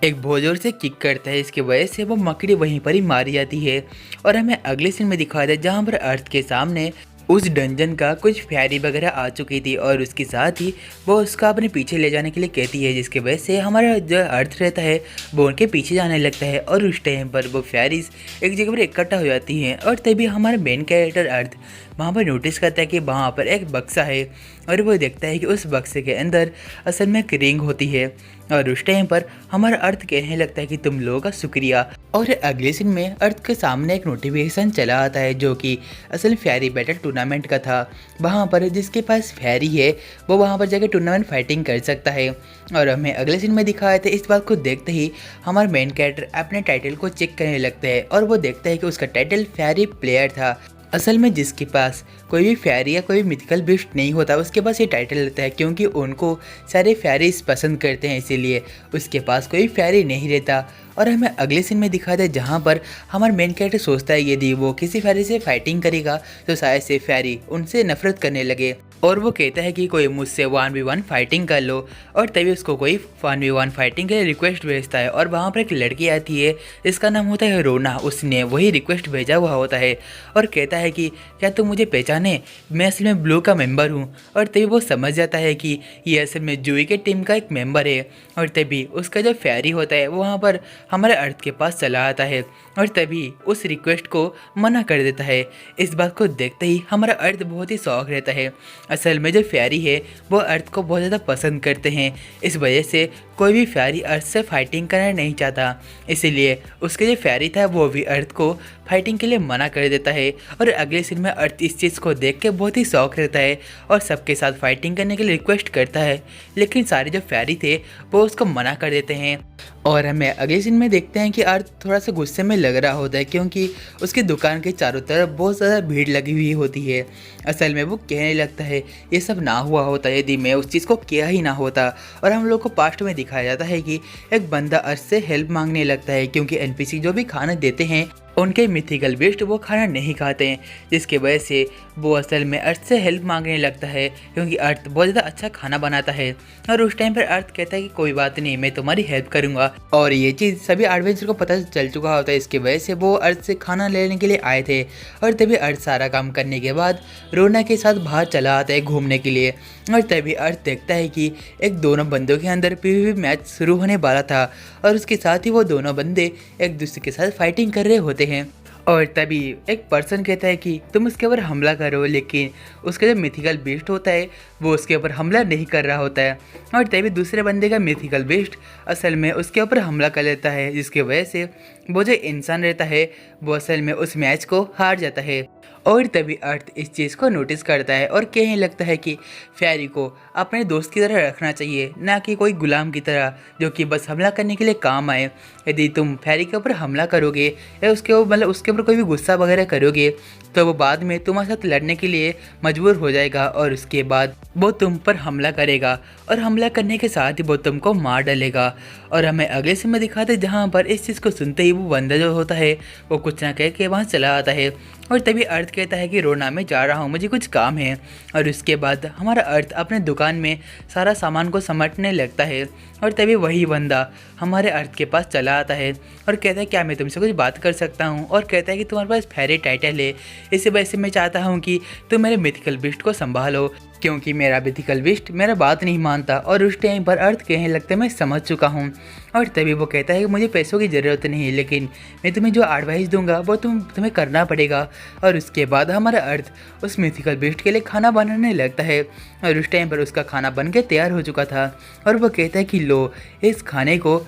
एक बहुत जोर से किक करता है, इसकी वजह से वो मकड़ी वहीं पर ही मारी जाती है। और हमें अगले सीन में दिखाया था जहाँ पर अर्थ के सामने उस डंजन का कुछ फेरी वगैरह आ चुकी थी और उसके साथ ही वो उसका अपने पीछे ले जाने के लिए कहती है, जिसकी वजह से हमारा जो अर्थ रहता है वो उनके पीछे जाने लगता है। और उस टाइम पर वो फेरीज एक जगह पर इकट्ठा हो जाती हैं और तभी हमारा मेन कैरेक्टर अर्थ वहाँ पर नोटिस करता है कि वहाँ पर एक बक्सा है और वो देखता है कि उस बक्से के अंदर असल में एक रिंग होती है। और उस टाइम पर हमारा अर्थ कहने लगता है कि तुम लोगों का शुक्रिया। और अगले सीन में अर्थ के सामने एक नोटिफिकेशन चला आता है जो कि असल फेरी बैटल टूर्नामेंट का था। वहाँ पर जिसके पास फेरी है वो वहाँ पर जाकर टूर्नामेंट फाइटिंग कर सकता है। और हमें अगले सीन में दिखाया था इस बात को देखते ही हमारा मेन कैरेक्टर अपने टाइटल को चेक करने लगता है और वो देखता है कि उसका टाइटल फेरी प्लेयर था। असल में जिसके पास कोई भी फेरी या कोई मिथिकल बीस्ट नहीं होता उसके पास ये टाइटल रहता है क्योंकि उनको सारे फेरीज पसंद करते हैं, इसीलिए उसके पास कोई फेरी नहीं रहता। और हमें अगले सीन में दिखाया था जहाँ पर हमारा मेन कैरेक्टर सोचता है यदि वो किसी फेरी से फाइटिंग करेगा तो शायद से फेरी उनसे नफरत करने लगे और वो कहता है कि कोई मुझसे 1v1 फाइटिंग कर लो। और तभी उसको कोई 1v1 फाइटिंग के लिए रिक्वेस्ट भेजता है और वहाँ पर एक लड़की आती है जिसका नाम होता है रोना। उसने वही रिक्वेस्ट भेजा हुआ होता है और कहता है कि क्या तुम मुझे पहचाने, मैं असल में ब्लू का मेंबर हूँ। और तभी वो समझ जाता है कि ये असल में जूही के टीम का एक मेंबर है। और तभी उसका जो फेरी होता है वो वहाँ पर हमारे अर्थ के पास चला आता है और तभी उस रिक्वेस्ट को मना कर देता है। इस बात को देखते ही हमारा अर्थ बहुत ही शौक रहता है। असल में जो फेरी है वो अर्थ को बहुत ज़्यादा पसंद करते हैं, इस वजह से कोई भी फेरी अर्थ से फाइटिंग करना नहीं चाहता, इसीलिए उसके जो फेरी था वो भी अर्थ को फाइटिंग के लिए मना कर देता है। और अगले सीन में अर्थ इस चीज़ को देख के बहुत ही शौक रहता है और सबके साथ फाइटिंग करने के लिए रिक्वेस्ट करता है, लेकिन सारे जो फेरी थे वो उसको मना कर देते हैं। और हमें अगले सीन में देखते हैं कि अर्थ थोड़ा सा गुस्से में लग रहा होता है क्योंकि उसकी दुकान के चारों तरफ बहुत ज़्यादा भीड़ लगी हुई होती है। असल में वो कहने लगता है ये सब ना हुआ होता यदि मैं उस चीज़ को किया ही ना होता। और हम लोग को पास्ट में दिखाया जाता है कि एक बंदा अर्थ से हेल्प मांगने लगता है क्योंकि एनपीसी जो भी खाना देते हैं उनके मिथिकल बीस्ट वो खाना नहीं खाते हैं, जिसकी वजह से वो असल में अर्थ से हेल्प मांगने लगता है, क्योंकि अर्थ बहुत ज़्यादा अच्छा खाना बनाता है। और उस टाइम पर अर्थ कहता है कि कोई बात नहीं, मैं तुम्हारी हेल्प करूँगा। और ये चीज़ सभी एडवेंचर को पता चल चुका होता है, इसकी वजह से वो अर्थ से खाना लेने के लिए आए थे। और तभी अर्थ सारा काम करने के बाद रोना के साथ बाहर चला आता है घूमने के लिए। और तभी अर्थ देखता है कि एक दोनों बंदों के अंदर पीवीपी मैच शुरू होने वाला था, और उसके साथ ही वो दोनों बंदे एक दूसरे के साथ फाइटिंग कर रहे होते हैं। और तभी एक पर्सन कहता है कि तुम उसके ऊपर हमला करो, लेकिन उसका जो मिथिकल बीस्ट होता है वो उसके ऊपर हमला नहीं कर रहा होता है। और तभी दूसरे बंदे का मिथिकल बीस्ट असल में उसके ऊपर हमला कर लेता है, जिसकी वजह से वो जो इंसान रहता है वो असल में उस मैच को हार जाता है। और तभी अर्थ इस चीज़ को नोटिस करता है और कहने लगता है कि फेरी को अपने दोस्त की तरह रखना चाहिए, ना कि कोई गुलाम की तरह जो कि बस हमला करने के लिए काम आए। यदि तुम फेरी के ऊपर हमला करोगे या उसके ऊपर कोई भी गुस्सा वगैरह करोगे तो वो बाद में तुम्हारे साथ लड़ने के लिए मजबूर हो जाएगा, और उसके बाद वो तुम पर हमला करेगा, और हमला करने के साथ ही वो तुमको मार डालेगा। और हमें अगले सीन में दिखाते जहाँ पर इस चीज़ को सुनते ही वो बंदा जो होता है वो कुछ ना कह के वहाँ चला आता है। और तभी अर्थ कहता है कि रोना मैं जा रहा हूँ, मुझे कुछ काम है। और उसके बाद हमारा अर्थ अपने दुकान में सारा सामान को समेटने लगता है। और तभी वही बंदा हमारे अर्थ के पास चला आता है और कहता है क्या मैं तुमसे कुछ बात कर सकता हूँ। और कहता है कि तुम्हारे पास फेरी टाइटल है, इसी वजह से मैं चाहता हूँ कि तुम मेरे मिथिकल बीस्ट को संभालो, क्योंकि मेरा मिथिकल बीस्ट मेरा बात नहीं मानता। और उस टाइम पर अर्थ कहने लगता है मैं समझ चुका हूँ। और तभी वो कहता है कि मुझे पैसों की ज़रूरत नहीं है, लेकिन मैं तुम्हें जो एडवाइस दूंगा वो तुम्हें करना पड़ेगा। और उसके बाद हमारा अर्थ उस मिथिकल बीस्ट के लिए खाना बनाने लगता है, और उस टाइम पर उसका खाना बन के तैयार हो चुका था। और वो कहता है कि लो, इस खाने को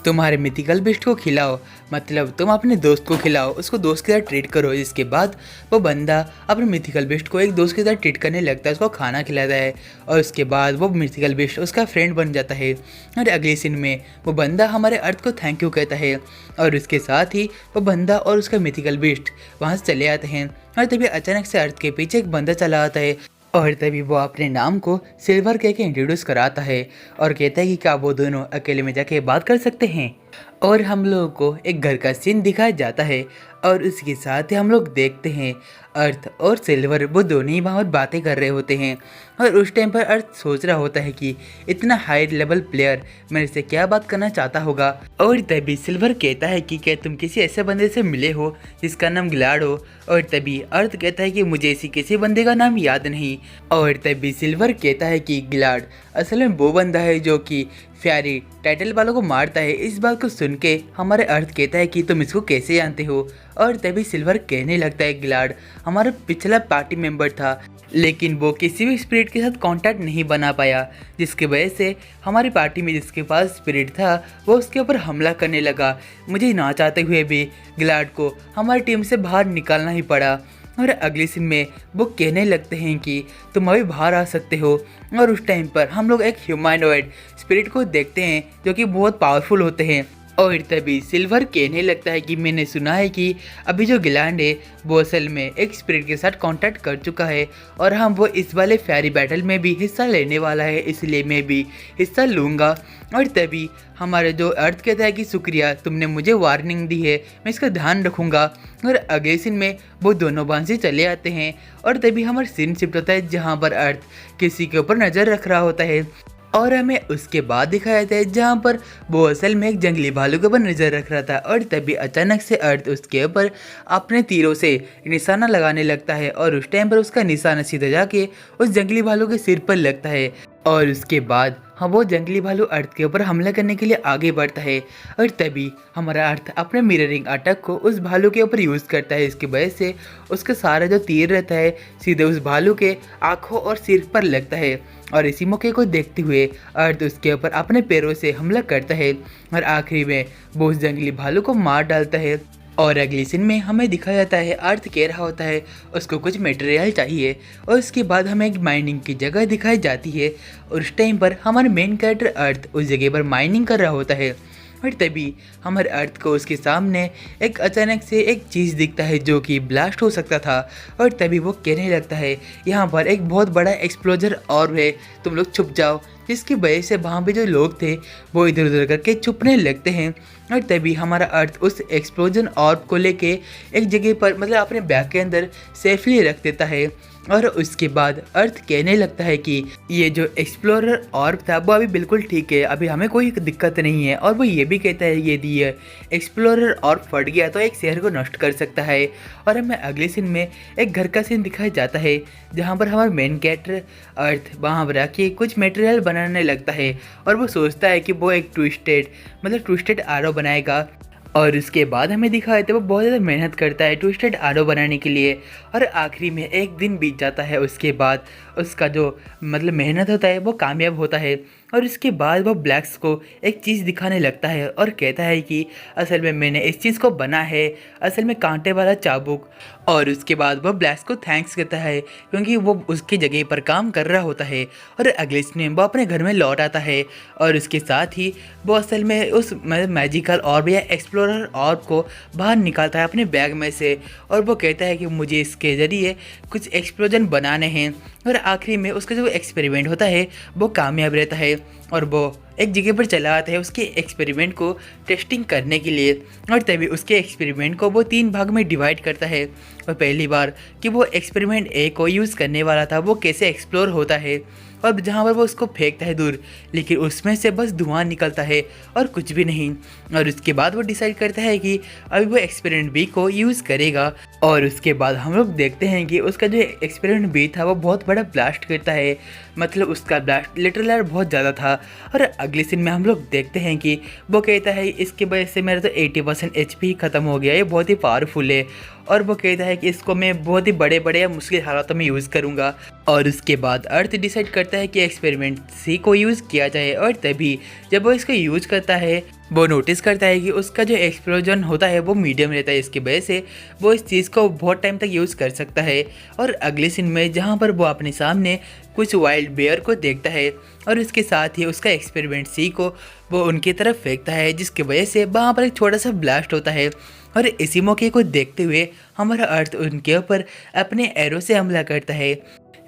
तुम्हारे मिथिकल बीस्ट को खिलाओ, मतलब तुम अपने दोस्त को खिलाओ, उसको दोस्त की तरह ट्रीट करो। इसके बाद वो बंदा अपने मिथिकल बीस्ट को एक दोस्त की तरह ट्रीट करने लगता है, उसको खाना खिलाता है, और उसके बाद वो मिथिकल बीस्ट उसका फ्रेंड बन जाता है। और अगले सीन में वो बंदा हमारे अर्थ को थैंक यू कहता है, और उसके साथ ही वो बंदा और उसका मिथिकल बीस्ट वहाँ से चले आते हैं। और तभी अचानक से अर्थ के पीछे एक बंदा चला आता है, और तभी वो अपने नाम को सिल्वर कह के इंट्रोड्यूस कराता है और कहता है कि क्या वो दोनों अकेले में जाके बात कर सकते हैं। और हम लोगों को एक घर का सीन दिखाया जाता है, और उसके साथ ही हम लोग देखते हैं अर्थ और सिल्वर वो दोनों ही वहाँ बातें कर रहे होते हैं। और उस टाइम पर अर्थ सोच रहा होता है कि इतना हाई लेवल प्लेयर मेरे से क्या बात करना चाहता होगा। और तभी सिल्वर कहता है कि क्या तुम किसी ऐसे बंदे से मिले हो जिसका नाम गिलाड हो। और तभी अर्थ कहता है कि मुझे ऐसी किसी बंदे का नाम याद नहीं। और तभी सिल्वर कहता है कि गिलाड असल में वो बंदा है जो कि फेरी टाइटल वालों को मारता है। इस बात को सुन के हमारे अर्थ कहता है कि तुम इसको कैसे जानते हो। और तभी सिल्वर कहने लगता है गिलाड हमारा पिछला पार्टी मेंबर था, लेकिन वो किसी भी स्पिरिट के साथ कांटेक्ट नहीं बना पाया, जिसकी वजह से हमारी पार्टी में जिसके पास स्पिरिट था वो उसके ऊपर हमला करने लगा। मुझे ना चाहते हुए भी गिलाड को हमारी टीम से बाहर निकालना ही पड़ा। और अगले सीन में वो कहने लगते हैं कि तुम अभी बाहर आ सकते हो। और उस टाइम पर हम लोग एक ह्यूमैनॉइड स्पिरिट को देखते हैं जो कि बहुत पावरफुल होते हैं। और तभी सिल्वर कहने लगता है कि मैंने सुना है कि अभी जो गिलांड है वो असल में एक स्पिरिट के साथ कांटेक्ट कर चुका है, और हम वो इस वाले फेरी बैटल में भी हिस्सा लेने वाला है, इसलिए मैं भी हिस्सा लूँगा। और तभी हमारे जो अर्थ कहता है कि शुक्रिया, तुमने मुझे वार्निंग दी है, मैं इसका ध्यान रखूँगा। और अगले सीन में वो दोनों बांसी चले आते हैं, और तभी हमारा सीन शिफ्ट होता है जहाँ पर अर्थ किसी के ऊपर नज़र रख रहा होता है, और हमें उसके बाद दिखाया जाता है जहाँ पर वो असल में एक जंगली भालू के ऊपर नज़र रख रहा था। और तभी अचानक से अर्थ उसके ऊपर अपने तीरों से निशाना लगाने लगता है, और उस टाइम पर उसका निशाना सीधा जाके उस जंगली भालू के सिर पर लगता है। और उसके बाद वो जंगली भालू अर्थ के ऊपर हमला करने के लिए आगे बढ़ता है। और तभी हमारा अर्थ अपने मिररिंग अटैक को उस भालू के ऊपर यूज़ करता है, इसकी वजह से उसका सारा जो तीर रहता है सीधे उस भालू के आँखों और सिर पर लगता है। और इसी मौके को देखते हुए अर्थ उसके ऊपर अपने पैरों से हमला करता है, और आखिरी में वो उस जंगली भालू को मार डालता है। और अगले सीन में हमें दिखाया जाता है अर्थ कह रहा होता है उसको कुछ मटेरियल चाहिए, और उसके बाद हमें एक माइनिंग की जगह दिखाई जाती है, और उस टाइम पर हमारा मेन कैरेक्टर अर्थ उस जगह पर माइनिंग कर रहा होता है। और तभी हमारे अर्थ को उसके सामने एक अचानक से एक चीज़ दिखता है जो कि ब्लास्ट हो सकता था। और तभी वो कहने लगता है यहाँ पर एक बहुत बड़ा एक्सप्लोजर और है, तुम लोग छुप जाओ, जिसकी वजह से वहाँ पे जो लोग थे वो इधर उधर करके छुपने लगते हैं। और तभी हमारा अर्थ उस एक्सप्लोजन ऑर्ब को लेके एक जगह पर मतलब अपने बैग के अंदर सेफली रख देता है। और उसके बाद अर्थ कहने लगता है कि ये जो एक्सप्लोरर ऑर्ब था वो अभी बिल्कुल ठीक है, अभी हमें कोई दिक्कत नहीं है। और वो ये भी कहता है यदि ये एक्सप्लोरर ऑर्ब फट गया तो एक शहर को नष्ट कर सकता है। और हमें अगले सीन में एक घर का सीन दिखाया जाता है जहाँ पर हमारा मेन कैरेक्टर अर्थ वहाँ पर आके कुछ मटेरियल बनाने लगता है। और वो सोचता है कि वो एक ट्विस्टेड आरो बनाएगा। और उसके बाद हमें दिखाया था वो बहुत ज़्यादा मेहनत करता है ट्विस्टेड आरो बनाने के लिए। और आखिरी में एक दिन बीत जाता है, उसके बाद उसका जो मेहनत होता है वो कामयाब होता है। और उसके बाद वो ब्लैक्स को एक चीज़ दिखाने लगता है और कहता है कि असल में मैंने इस चीज़ को बना है, असल में कांटे वाला चाबुक। और उसके बाद वो ब्लैक्स को थैंक्स कहता है क्योंकि वो उसकी जगह पर काम कर रहा होता है। और अगले दिन वो अपने घर में लौट आता है और उसके साथ ही वो असल में उस मैजिकल ऑर्ब या एक्सप्लोरर ऑर्ब को बाहर निकालता है अपने बैग में से। और वो कहता है कि मुझे इसके ज़रिए कुछ एक्सप्लोजन बनाने हैं। और आखिरी में उसका जो एक्सपेरिमेंट होता है वो कामयाब रहता है और वो एक जगह पर चला आता है उसके एक्सपेरिमेंट को टेस्टिंग करने के लिए। और तभी उसके एक्सपेरिमेंट को वो 3 भाग में डिवाइड करता है। और पहली बार कि वो एक्सपेरिमेंट ए को यूज़ करने वाला था वो कैसे एक्सप्लोर होता है और जहाँ पर वो उसको फेंकता है दूर, लेकिन उसमें से बस धुआं निकलता है और कुछ भी नहीं। और उसके बाद वो डिसाइड करता है कि अभी वो एक्सपेरिमेंट बी को यूज़ करेगा। और उसके बाद हम लोग देखते हैं कि उसका जो एक्सपेरिमेंट बी था वो बहुत बड़ा ब्लास्ट करता है, उसका ब्लास्ट लिटरली बहुत ज़्यादा था। और अगले सीन में हम लोग देखते हैं कि वो कहता है इसकी वजह से मेरा तो 80% HP ख़त्म हो गया, ये बहुत ही पावरफुल है। और वो कहता है कि इसको मैं बहुत ही बड़े बड़े या मुश्किल हालातों में यूज़ करूँगा। और उसके बाद अर्थ डिसाइड करता है कि एक्सपेरिमेंट सी को यूज़ किया जाए। और तभी जब वो इसको यूज़ करता है वो नोटिस करता है कि उसका जो एक्सप्लोजन होता है वो मीडियम रहता है, इसकी वजह से वो इस चीज़ को बहुत टाइम तक यूज़ कर सकता है। और अगले सीन में जहाँ पर वो अपने सामने कुछ वाइल्ड बेयर को देखता है और इसके साथ ही उसका एक्सपेरिमेंट सी को वो उनकी तरफ फेंकता है, जिसकी वजह से वहाँ पर एक छोटा सा ब्लास्ट होता है। और इसी मौके को देखते हुए हमारा अर्थ उनके ऊपर अपने एरो से हमला करता है,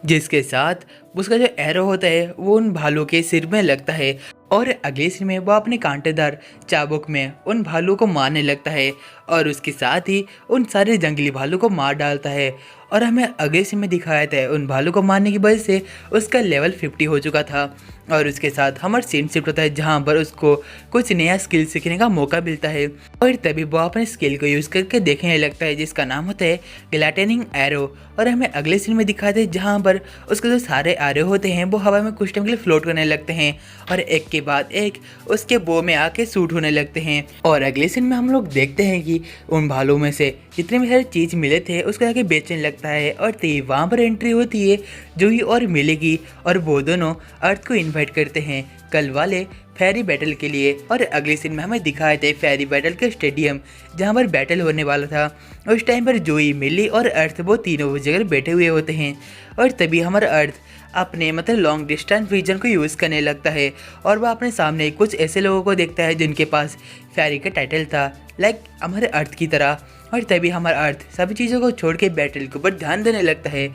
जिसके साथ उसका जो एरो होता है वो उन भालू के सिर में लगता है। और अगले सीन में वो अपने कांटेदार चाबुक में उन भालू को मारने लगता है और उसके साथ ही उन सारे जंगली भालू को मार डालता है। और हमें अगले सीन में दिखाया था उन भालू को मारने की वजह से उसका लेवल 50 हो चुका था। और उसके साथ हमारा सीन शिफ्ट होता है जहाँ पर उसको कुछ नया स्किल सीखने का मौका मिलता है। और तभी वो अपने स्किल को यूज़ करके देखने लगता है जिसका नाम होता है ग्लैटनिंग एरो। और हमें अगले सीन में दिखाते हैं जहाँ पर उसके जो सारे एरो होते हैं वो हवा में कुछ टाइम के लिए फ्लोट करने लगते हैं और एक के बाद एक उसके बो में आके सूट होने लगते हैं। और अगले सीन में हम लोग देखते हैं कि उन भालू में से जितने भी सारे चीज़ मिले थे उसको जाके बेचने लगता है। और तभी वहाँ पर एंट्री होती है जूही और मिलेगी और वो दोनों अर्थ को इन्वाइट करते हैं कल वाले फेरी बैटल के लिए। और अगले सीन में हमें दिखाए थे फेरी बैटल के स्टेडियम जहाँ पर बैटल होने वाला था। उस टाइम पर जूही, मिली और अर्थ वो तीनों उस जगह बैठे हुए होते हैं। और तभी हमारा अर्थ अपने लॉन्ग डिस्टेंस विजन को यूज़ करने लगता है और वह अपने सामने कुछ ऐसे लोगों को देखता है जिनके पास फेरी का टाइटल था, लाइक हमारे अर्थ की तरह। और तभी हमारा अर्थ सभी चीज़ों को छोड़ के बैटल के ऊपर ध्यान देने लगता है।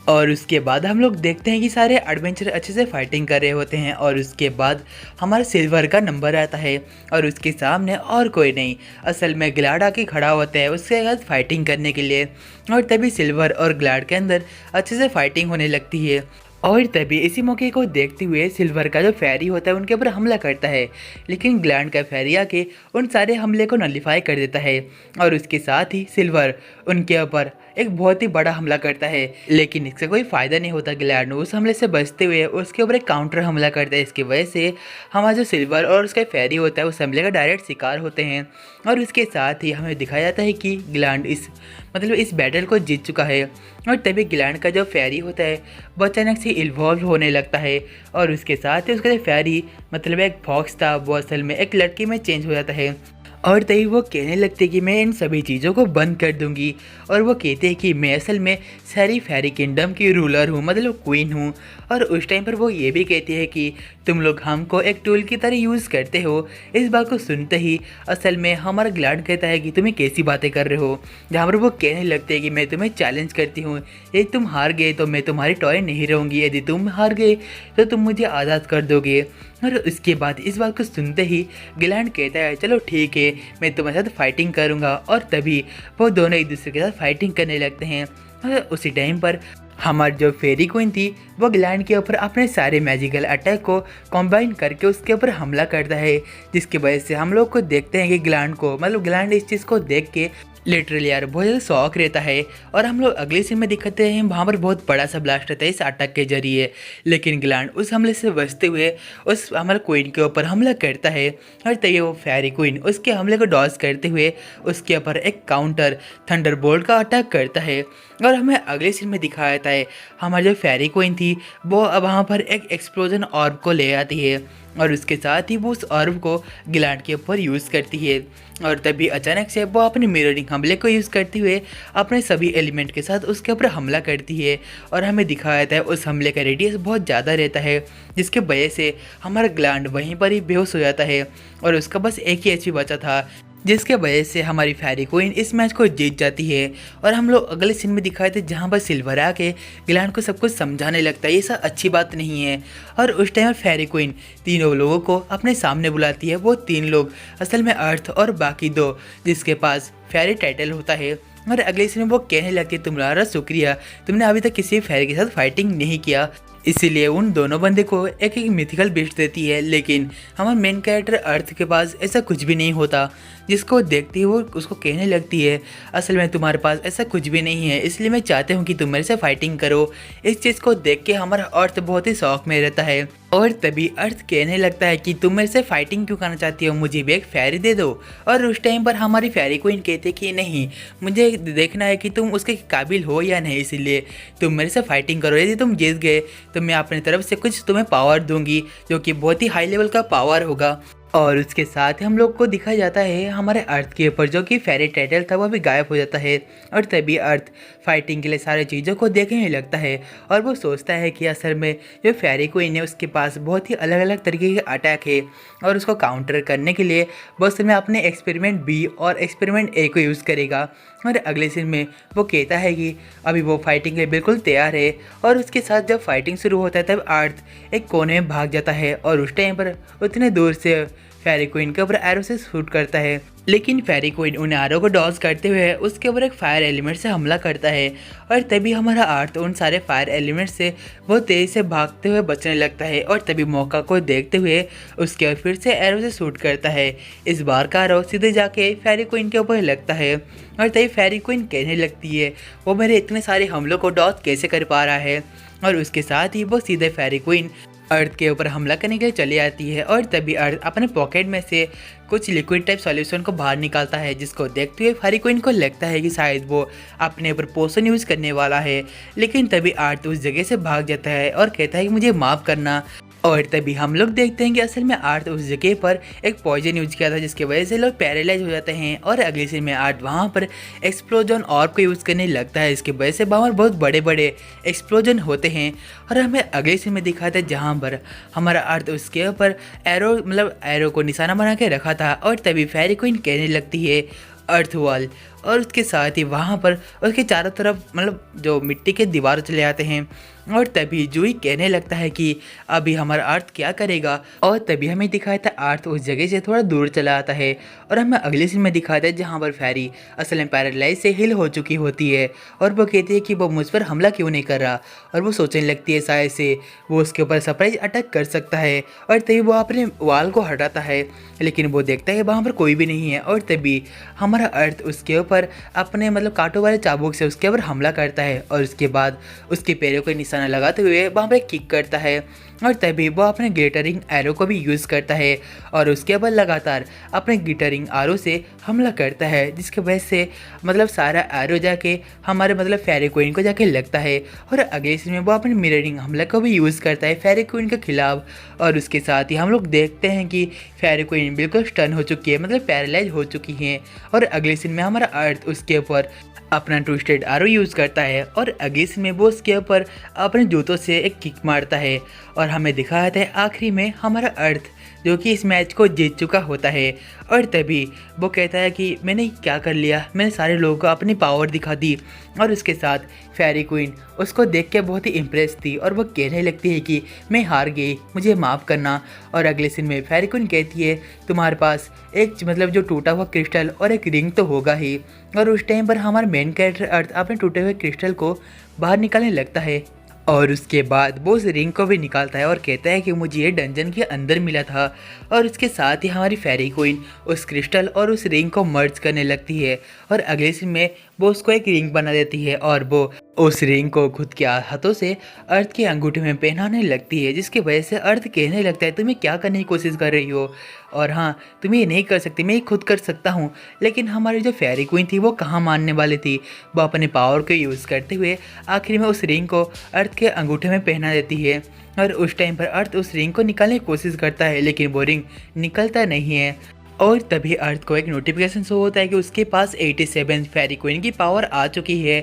और उसके बाद हम लोग देखते हैं कि सारे एडवेंचर अच्छे से फाइटिंग कर रहे होते हैं। और उसके बाद हमारा सिल्वर का नंबर आता है और उसके सामने और कोई नहीं, असल में ग्लैड आके खड़ा होता है उसके साथ फाइटिंग करने के लिए। और तभी सिल्वर और ग्लैड के अंदर अच्छे से फाइटिंग होने लगती है। और तभी इसी मौके को देखते हुए सिल्वर का जो फेरी होता है उनके ऊपर हमला करता है, लेकिन ग्लैड का फेरी आके उन सारे हमले को नलिफाई कर देता है। और उसके साथ ही सिल्वर उनके ऊपर एक बहुत ही बड़ा हमला करता है, लेकिन इसका कोई फ़ायदा नहीं होता। ग्लैड ने उस हमले से बचते हुए उसके ऊपर एक काउंटर हमला करता है। इसकी वजह से हमारा जो सिल्वर और उसका फेरी होता है उस हमले का डायरेक्ट शिकार होते हैं। और उसके साथ ही हमें दिखाया जाता है कि ग्लैड इस बैटल को जीत चुका है। और तभी ग्लैड का जो फेरी होता है वो अचानक से इन्वॉल्व होने लगता है और उसके साथ ही उसका जो फेरी एक फॉक्स था वो असल में एक लड़की में चेंज हो जाता है। और तभी वो कहने लगते कि मैं इन सभी चीज़ों को बंद कर दूंगी। और वो कहते हैं कि मैं असल में सारी फेरी किंगडम की रूलर हूँ, मतलब क्वीन हूँ। और उस टाइम पर वो ये भी कहते हैं कि तुम लोग हमको एक टूल की तरह यूज़ करते हो। इस बात को सुनते ही असल में हमारा ग्लैड कहता है कि तुम्हें कैसी बातें कर रहे हो, जहाँ पर वो कहने लगते हैं कि मैं तुम्हें चैलेंज करती हूँ, यदि तुम हार गए तो मैं तुम्हारी टॉय नहीं रहूँगी, यदि तुम हार गए तो तुम मुझे आज़ाद कर दोगे। और उसके बाद इस बात को सुनते ही ग्लैड कहता है चलो ठीक है, मैं तुम्हारे साथ फाइटिंग करूँगा। और तभी वो दोनों एक दूसरे के साथ फाइटिंग करने लगते हैं। और उसी टाइम पर हमारी जो फेरी क्वीन थी वो ग्लैड के ऊपर अपने सारे मैजिकल अटैक को कंबाइन करके उसके ऊपर हमला करता है, जिसकी वजह से हम लोग को देखते हैं कि ग्लैड को, मतलब ग्लैड इस चीज़ को देख के लिटरली यार बहुत ज़्यादा शौक रहता है। और हम लोग अगले सीन में दिखाते हैं वहाँ पर बहुत बड़ा सा ब्लास्ट रहता है इस अटैक के जरिए, लेकिन ग्लैड उस हमले से बचते हुए उस हमारे क्वीन के ऊपर हमला करता है। और तभी वो फेरी क्वीन उसके हमले को डॉज करते हुए उसके ऊपर एक काउंटर थंडरबोल्ट का अटैक करता है। और हमें अगले सीन में दिखाया जाता है हमारी जो फेरी क्वीन थी वो अब वहाँ पर एक एक्सप्लोजन ऑर्ब को ले आती है और उसके साथ ही वो उस ऑर्ब को ग्लैड के ऊपर यूज़ करती है। और तभी अचानक से वो अपने मिररिंग हमले को यूज़ करते हुए अपने सभी एलिमेंट के साथ उसके ऊपर हमला करती है। और हमें दिखाया जाता है उस हमले का रेडियस बहुत ज़्यादा रहता है, जिसके वजह से हमारा ग्लैड वहीं पर ही बेहोश हो जाता है और उसका बस एक ही एचपी बचा था, जिसके वजह से हमारी फेरी क्वीन इस मैच को जीत जाती है। और हम लोग अगले सीन में दिखाए थे जहाँ पर सिल्वर आके ग्लैड को सब कुछ समझाने लगता है ये सब अच्छी बात नहीं है। और उस टाइम फेरी क्वीन तीनों लोगों को अपने सामने बुलाती है। वो तीन लोग असल में अर्थ और बाकी दो जिसके पास फेरी टाइटल होता है। और अगले सीन में वो कहने लगती है तुम्हारा शुक्रिया, तुमने अभी तक किसी फेरी के साथ फाइटिंग नहीं किया, इसीलिए उन दोनों बंदे को एक एक मिथिकल बिस्ट देती है। लेकिन हमारे मेन कैरेक्टर अर्थ के पास ऐसा कुछ भी नहीं होता, जिसको देखती है वो उसको कहने लगती है असल में तुम्हारे पास ऐसा कुछ भी नहीं है, इसलिए मैं चाहती हूँ कि तुम मेरे से फाइटिंग करो। इस चीज़ को देख के हमारा अर्थ बहुत ही शौक में रहता है। और तभी अर्थ कहने लगता है कि तुम मेरे से फाइटिंग क्यों करना चाहती हो, मुझे भी एक फेरी दे दो। और उस टाइम पर हमारी फेरी क्वीन कहते कि नहीं, मुझे देखना है कि तुम उसके काबिल हो या नहीं, इसीलिए तुम मेरे से फाइटिंग करो। यदि तुम जीत गए तो मैं अपनी तरफ से कुछ तुम्हें पावर दूंगी जो कि बहुत ही हाई लेवल का पावर होगा। और उसके साथ ही हम लोग को दिखाया जाता है हमारे अर्थ के ऊपर जो कि फेरी टाइटल था वो भी गायब हो जाता है। और तभी अर्थ फाइटिंग के लिए सारी चीज़ों को देखने लगता है और वो सोचता है कि असल में जो फेरी क्वीन है उसके पास बहुत ही अलग अलग तरीके के अटैक है और उसको काउंटर करने के लिए वो असल में अपने एक्सपेरिमेंट बी और एक्सपेरिमेंट ए को यूज़ करेगा। और अगले सीन में वो कहता है कि अभी वो फाइटिंग के लिए बिल्कुल तैयार है। और उसके साथ जब फाइटिंग शुरू होता है तब अर्थ एक कोने में भाग जाता है और उस टाइम पर उतने दूर से फेरी क्वीन के ऊपर एरो से शूट करता है, लेकिन फेरी क्वीन उन एरो को डॉज करते हुए उसके ऊपर एक फायर एलिमेंट से हमला करता है। और तभी हमारा अर्थ उन सारे फायर एलिमेंट से बहुत तेज़ी से भागते हुए बचने लगता है। और तभी मौका को देखते हुए उसके ऊपर फिर से एरो से शूट करता है। इस बार का एरो सीधे जाके फेरी क्वीन के ऊपर लगता है और तभी फेरी क्वीन कहने लगती है वो मेरे इतने सारे हमलों को डॉज कैसे कर पा रहा है। और उसके साथ ही वो सीधे फेरी क्वीन अर्थ के ऊपर हमला करने के लिए चली आती है। और तभी अर्थ अपने पॉकेट में से कुछ लिक्विड टाइप सॉल्यूशन को बाहर निकालता है, जिसको देखते हुए फेरी क्वीन को लगता है कि शायद वो अपने ऊपर पोशन यूज़ करने वाला है। लेकिन तभी अर्थ उस जगह से भाग जाता है और कहता है कि मुझे माफ़ करना। और तभी हम लोग देखते हैं कि असल में अर्थ उस जगह पर एक पॉइजन यूज किया था जिसकी वजह से लोग पैरालाइज हो जाते हैं। और अगले सीन में अर्थ वहाँ पर एक्सप्लोजन ऑर्ब को यूज़ करने लगता है, इसकी वजह से वहाँ बहुत बड़े बड़े एक्सप्लोजन होते हैं। और हमें अगले सीन में दिखाता है जहाँ पर हमारा अर्थ उसके ऊपर एरो मतलब एरो को निशाना बना के रखा था। और तभी फेरी क्वीन कहने लगती है अर्थ वॉल, और उसके साथ ही वहाँ पर उसके चारों तरफ मतलब जो मिट्टी के दीवार चले आते हैं। और तभी जूही कहने लगता है कि अभी हमारा अर्थ क्या करेगा। और तभी हमें दिखाया था अर्थ उस जगह से थोड़ा दूर चला आता है और हमें अगले सीन में दिखाया था जहाँ पर फेरी असल में पैरालाइज से हिल हो चुकी होती है और वो कहती है कि वो मुझ पर हमला क्यों नहीं कर रहा। और वो सोचने लगती है शायद से वो उसके ऊपर सरप्राइज अटैक कर सकता है। और तभी वो अपने वाल को हटाता है, लेकिन वो देखता है वहाँ पर कोई भी नहीं है। और तभी हमारा अर्थ उसके ऊपर अपने मतलब कांटों वाले चाबुक से उसके ऊपर हमला करता है और उसके बाद उसके पैरों को निशाना लगाते हुए वहाँ पर किक करता है। और तभी वो अपने ग्लिटरिंग एरो को भी यूज़ करता है और उसके बाद लगातार अपने ग्लिटरिंग एरो से हमला करता है, जिसकी वजह से मतलब सारा एरो जाके हमारे मतलब फेरी क्वीन को जाके लगता है। और अगले सीन में वो अपने मिररिंग हमला को भी यूज़ करता है फेरी क्वीन के खिलाफ। और उसके साथ ही हम लोग देखते हैं कि फेरी क्वीन बिल्कुल स्टन हो चुकी है, मतलब पैरालाइज हो चुकी है। और अगले सीन में हमारा अर्थ उसके ऊपर अपना ट्विस्टेड आरो यूज़ करता है और अगले सीन में वो उसके ऊपर अपने जूतों से एक किक मारता है और हमें दिखाया जाता है आखिरी में हमारा अर्थ जो कि इस मैच को जीत चुका होता है। और तभी वो कहता है कि मैंने क्या कर लिया, मैंने सारे लोगों को अपनी पावर दिखा दी। और उसके साथ फेरी क्वीन उसको देख के बहुत ही इम्प्रेस थी और वो कहने लगती है कि मैं हार गई, मुझे माफ़ करना। और अगले सीन में फेरी क्वीन कहती है तुम्हारे पास एक मतलब जो टूटा हुआ क्रिस्टल और एक रिंग तो होगा ही। और उस टाइम पर हमारा मेन कैरेक्टर अर्थ अपने टूटे हुए क्रिस्टल को बाहर निकालने लगता है और उसके बाद वो उस रिंग को भी निकालता है और कहता है कि मुझे ये डंजन के अंदर मिला था। और उसके साथ ही हमारी फेरी क्वीन उस क्रिस्टल और उस रिंग को मर्ज करने लगती है और अगले सीन में वो उसको एक रिंग बना देती है और वो उस रिंग को खुद के हाथों से अर्थ के अंगूठे में पहनाने लगती है, जिसकी वजह से अर्थ कहने लगता है तुम्हें क्या करने की कोशिश कर रही हो और हाँ तुम ये नहीं कर सकती, मैं ये खुद कर सकता हूँ। लेकिन हमारी जो फेरी क्वीन थी वो कहाँ मानने वाली थी, वो अपने पावर को यूज़ करते हुए आखिर में उस रिंग को अर्थ के अंगूठे में पहना देती है। और उस टाइम पर अर्थ उस रिंग को निकालने की कोशिश करता है लेकिन वो रिंग निकलता नहीं है। और तभी अर्थ को एक नोटिफिकेशन शो होता है कि उसके पास 87 फेरी क्वीन की पावर आ चुकी है।